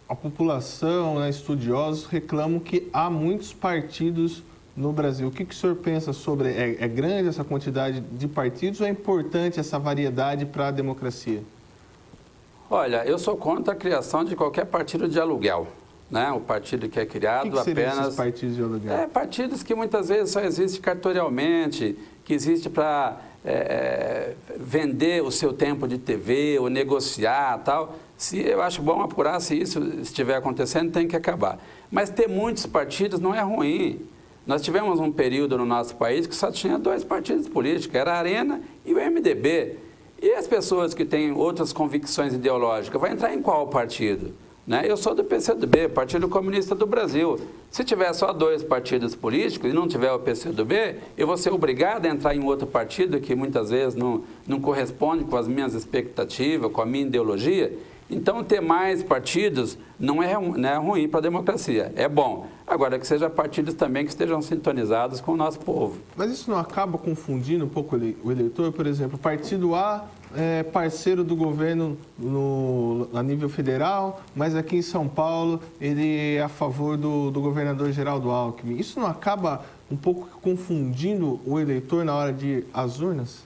a população, né, estudiosos reclamam que há muitos partidos no Brasil. O que o senhor pensa sobre, é grande essa quantidade de partidos ou é importante essa variedade para a democracia? Olha, eu sou contra a criação de qualquer partido de aluguel. Né? O partido que é criado que apenas... esses partidos de aluguel? Partidos que muitas vezes só existem cartorialmente, que existe para vender o seu tempo de TV ou negociar tal. Eu acho bom apurar se isso estiver acontecendo, tem que acabar. Mas ter muitos partidos não é ruim. Nós tivemos um período no nosso país que só tinha 2 partidos políticos, era a Arena e o MDB. E as pessoas que têm outras convicções ideológicas, vai entrar em qual partido? Né? Eu sou do PCdoB, Partido Comunista do Brasil. Se tiver só 2 partidos políticos e não tiver o PCdoB, eu vou ser obrigado a entrar em outro partido que muitas vezes não corresponde com as minhas expectativas, com a minha ideologia. Então, ter mais partidos não é ruim para a democracia, é bom. Agora, que sejam partidos também que estejam sintonizados com o nosso povo. Mas isso não acaba confundindo um pouco o eleitor? Por exemplo, o partido A é parceiro do governo a nível federal, mas aqui em São Paulo ele é a favor do governador Geraldo Alckmin. Isso não acaba um pouco confundindo o eleitor na hora de ir às urnas?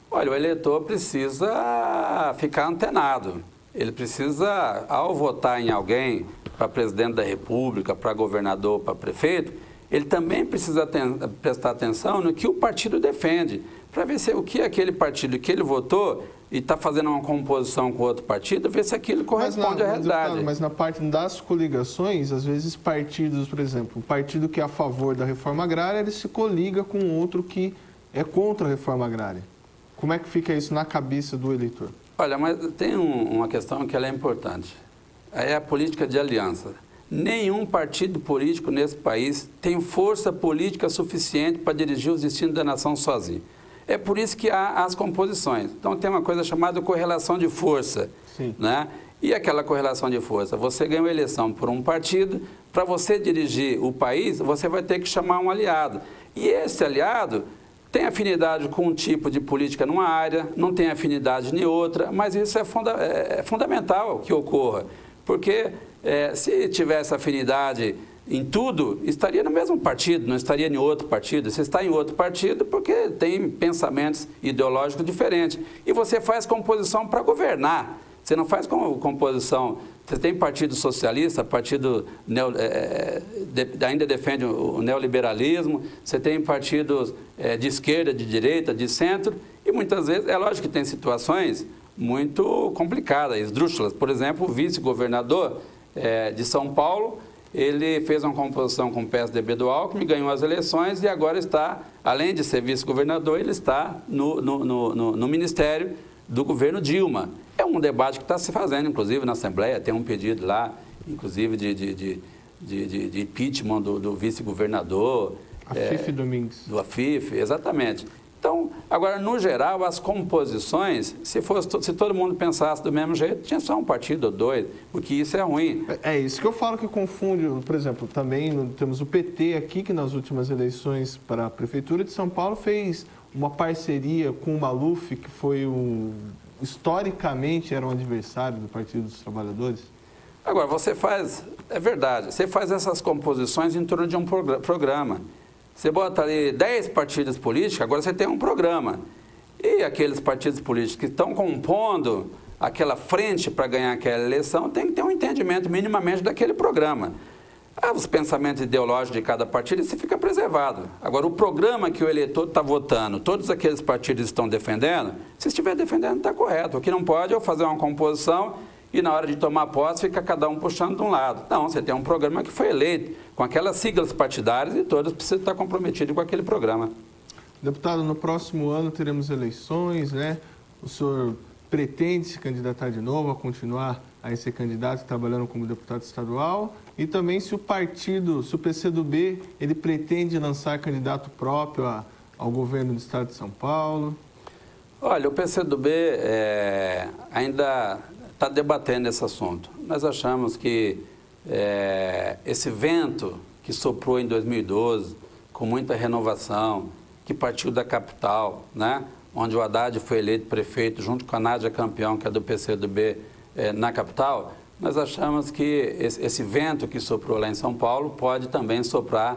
Olha, o eleitor precisa ficar antenado. Ele precisa, ao votar em alguém, para presidente da República, para governador, para prefeito, ele também precisa prestar atenção no que o partido defende. para ver se o que aquele partido que ele votou e está fazendo uma composição com outro partido, ver se aquilo corresponde à realidade. Mas na parte das coligações, às vezes partidos, por exemplo, o partido que é a favor da reforma agrária, ele se coliga com outro que é contra a reforma agrária. Como é que fica isso na cabeça do eleitor? Olha, mas tem uma questão que ela é importante. É a política de aliança. Nenhum partido político nesse país tem força política suficiente para dirigir os destinos da nação sozinho. É por isso que há as composições. Então, tem uma coisa chamada correlação de força. Sim. Né? E aquela correlação de força? Você ganha uma eleição por um partido, para você dirigir o país, você vai ter que chamar um aliado. E esse aliado tem afinidade com um tipo de política numa área, não tem afinidade em outra, mas isso é fundamental que ocorra. Porque se tivesse afinidade em tudo, estaria no mesmo partido, não estaria em outro partido. Você está em outro partido porque tem pensamentos ideológicos diferentes. E você faz composição para governar. Você não faz composição... Você tem partido socialista, partido ainda defende o neoliberalismo, você tem partidos de esquerda, de direita, de centro, e muitas vezes, é lógico que tem situações muito complicadas, esdrúxulas. Por exemplo, o vice-governador de São Paulo, ele fez uma composição com o PSDB do Alckmin, ganhou as eleições e agora está, além de ser vice-governador, ele está no ministério do governo Dilma. É um debate que está se fazendo, inclusive, na Assembleia, tem um pedido lá, inclusive, de impeachment do vice-governador. Afif Domingues. Do Afif, exatamente. Então, agora, no geral, as composições, se todo mundo pensasse do mesmo jeito, tinha só um partido ou dois, porque isso é ruim. É isso que eu falo que confunde, por exemplo, também temos o PT aqui, que nas últimas eleições para a Prefeitura de São Paulo fez uma parceria com o Maluf, que foi historicamente era um adversário do Partido dos Trabalhadores. Agora, você faz, é verdade, você faz essas composições em torno de um programa. Você bota ali 10 partidos políticos, agora você tem um programa. E aqueles partidos políticos que estão compondo aquela frente para ganhar aquela eleição, tem que ter um entendimento minimamente daquele programa. Os pensamentos ideológicos de cada partido, isso fica preservado. Agora, o programa que o eleitor está votando, todos aqueles partidos estão defendendo, se estiver defendendo, está correto. O que não pode é fazer uma composição e na hora de tomar posse fica cada um puxando de um lado. Não, você tem um programa que foi eleito com aquelas siglas partidárias e todos precisam estar comprometidos com aquele programa. Deputado, no próximo ano teremos eleições, né? O senhor pretende se candidatar de novo, a continuar a ser candidato trabalhando como deputado estadual? E também se o partido, se o PCdoB, ele pretende lançar candidato próprio ao governo do estado de São Paulo? Olha, o PCdoB ainda está debatendo esse assunto. Nós achamos que esse vento que soprou em 2012, com muita renovação, que partiu da capital, né? Onde o Haddad foi eleito prefeito, junto com a Nádia Campeão, que é do PCdoB, na capital, nós achamos que esse vento que soprou lá em São Paulo pode também soprar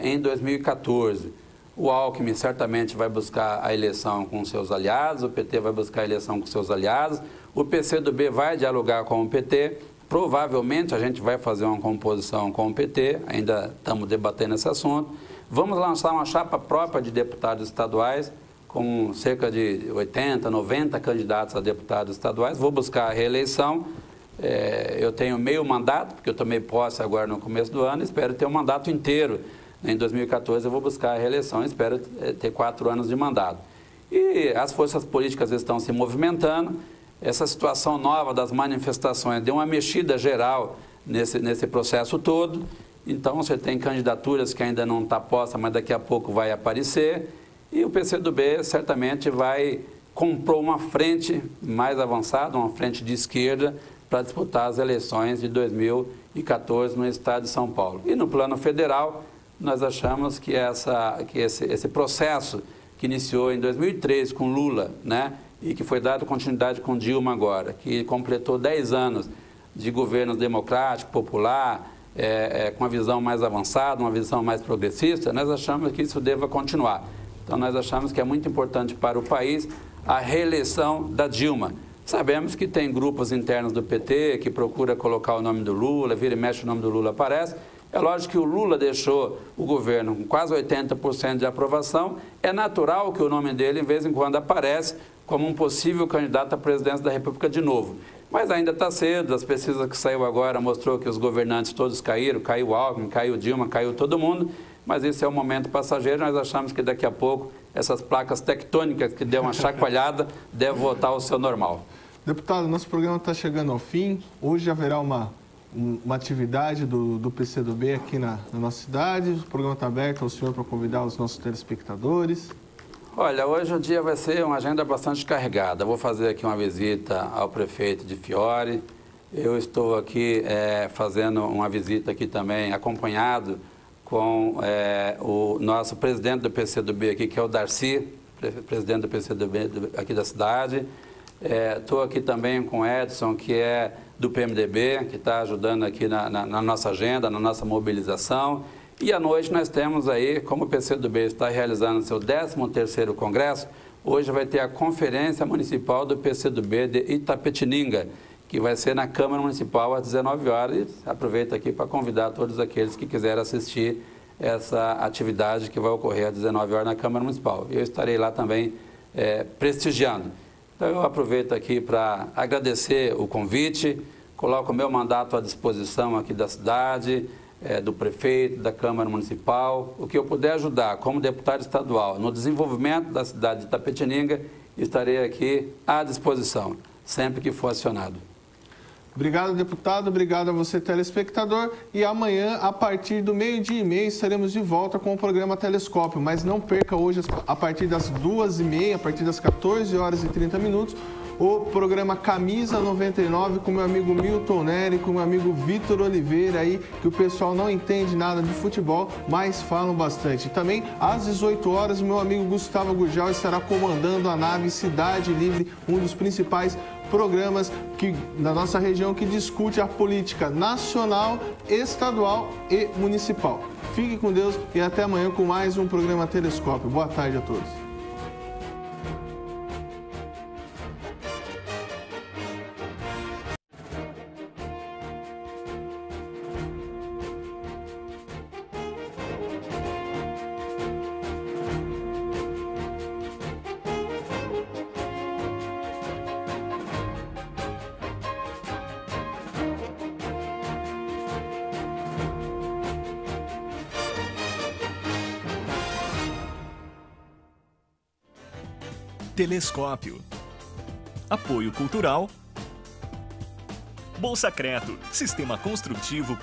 em 2014. O Alckmin certamente vai buscar a eleição com seus aliados, o PT vai buscar a eleição com seus aliados, o PCdoB vai dialogar com o PT, provavelmente a gente vai fazer uma composição com o PT, ainda estamos debatendo esse assunto. Vamos lançar uma chapa própria de deputados estaduais, com cerca de 80, 90 candidatos a deputados estaduais. Vou buscar a reeleição. Eu tenho meio mandato, porque eu tomei posse agora no começo do ano, espero ter um mandato inteiro. Em 2014 eu vou buscar a reeleição, espero ter 4 anos de mandato. E as forças políticas estão se movimentando. Essa situação nova das manifestações deu uma mexida geral nesse processo todo. Então, você tem candidaturas que ainda não está posta, mas daqui a pouco vai aparecer. E o PCdoB certamente comprou uma frente mais avançada, uma frente de esquerda, para disputar as eleições de 2014 no estado de São Paulo. E no plano federal, nós achamos que esse processo que iniciou em 2003 com Lula, né, e que foi dado continuidade com Dilma agora, que completou 10 anos de governo democrático, popular, com uma visão mais avançada, uma visão mais progressista, nós achamos que isso deva continuar. Então, nós achamos que é muito importante para o país a reeleição da Dilma. Sabemos que tem grupos internos do PT que procura colocar o nome do Lula, vira e mexe o nome do Lula aparece, É lógico que o Lula deixou o governo com quase 80% de aprovação. É natural que o nome dele, de vez em quando, aparece como um possível candidato à presidência da República de novo. Mas ainda está cedo, as pesquisas que saiu agora mostrou que os governantes todos caíram, caiu Alckmin, caiu Dilma, caiu todo mundo, mas esse é um momento passageiro, nós achamos que daqui a pouco essas placas tectônicas que deu uma chacoalhada devem voltar ao seu normal. Deputado, nosso programa está chegando ao fim, hoje haverá uma atividade do PCdoB aqui na nossa cidade, o programa está aberto ao senhor para convidar os nossos telespectadores. Olha, hoje o dia vai ser uma agenda bastante carregada. Vou fazer aqui uma visita ao prefeito de Fiore. Eu estou aqui fazendo uma visita aqui também, acompanhado com o nosso presidente do PCdoB aqui, que é o Darcy, presidente do PCdoB aqui da cidade. Estou aqui também com o Edson, que é do PMDB, que está ajudando aqui na nossa agenda, na nossa mobilização. E à noite nós temos aí, como o PCdoB está realizando seu 13º Congresso, hoje vai ter a Conferência Municipal do PCdoB de Itapetininga, que vai ser na Câmara Municipal às 19 horas. E aproveito aqui para convidar todos aqueles que quiserem assistir essa atividade que vai ocorrer às 19 horas na Câmara Municipal. Eu estarei lá também prestigiando. Então eu aproveito aqui para agradecer o convite, coloco o meu mandato à disposição aqui da cidade, do prefeito, da Câmara Municipal, o que eu puder ajudar como deputado estadual no desenvolvimento da cidade de Itapetininga, estarei aqui à disposição, sempre que for acionado. Obrigado, deputado. Obrigado a você, telespectador. E amanhã, a partir do 12h30, estaremos de volta com o programa Telescópio. Mas não perca hoje, a partir das 2h30, a partir das 14h30, o programa Camisa 99 com meu amigo Milton Neri, com meu amigo Vitor Oliveira aí, que o pessoal não entende nada de futebol, mas falam bastante. Também, às 18 horas, o meu amigo Gustavo Gurgel estará comandando a nave Cidade Livre, um dos principais programas da nossa região que discute a política nacional, estadual e municipal. Fique com Deus e até amanhã com mais um programa Telescópio. Boa tarde a todos. Telescópio. Apoio Cultural. Bolsacreto, sistema construtivo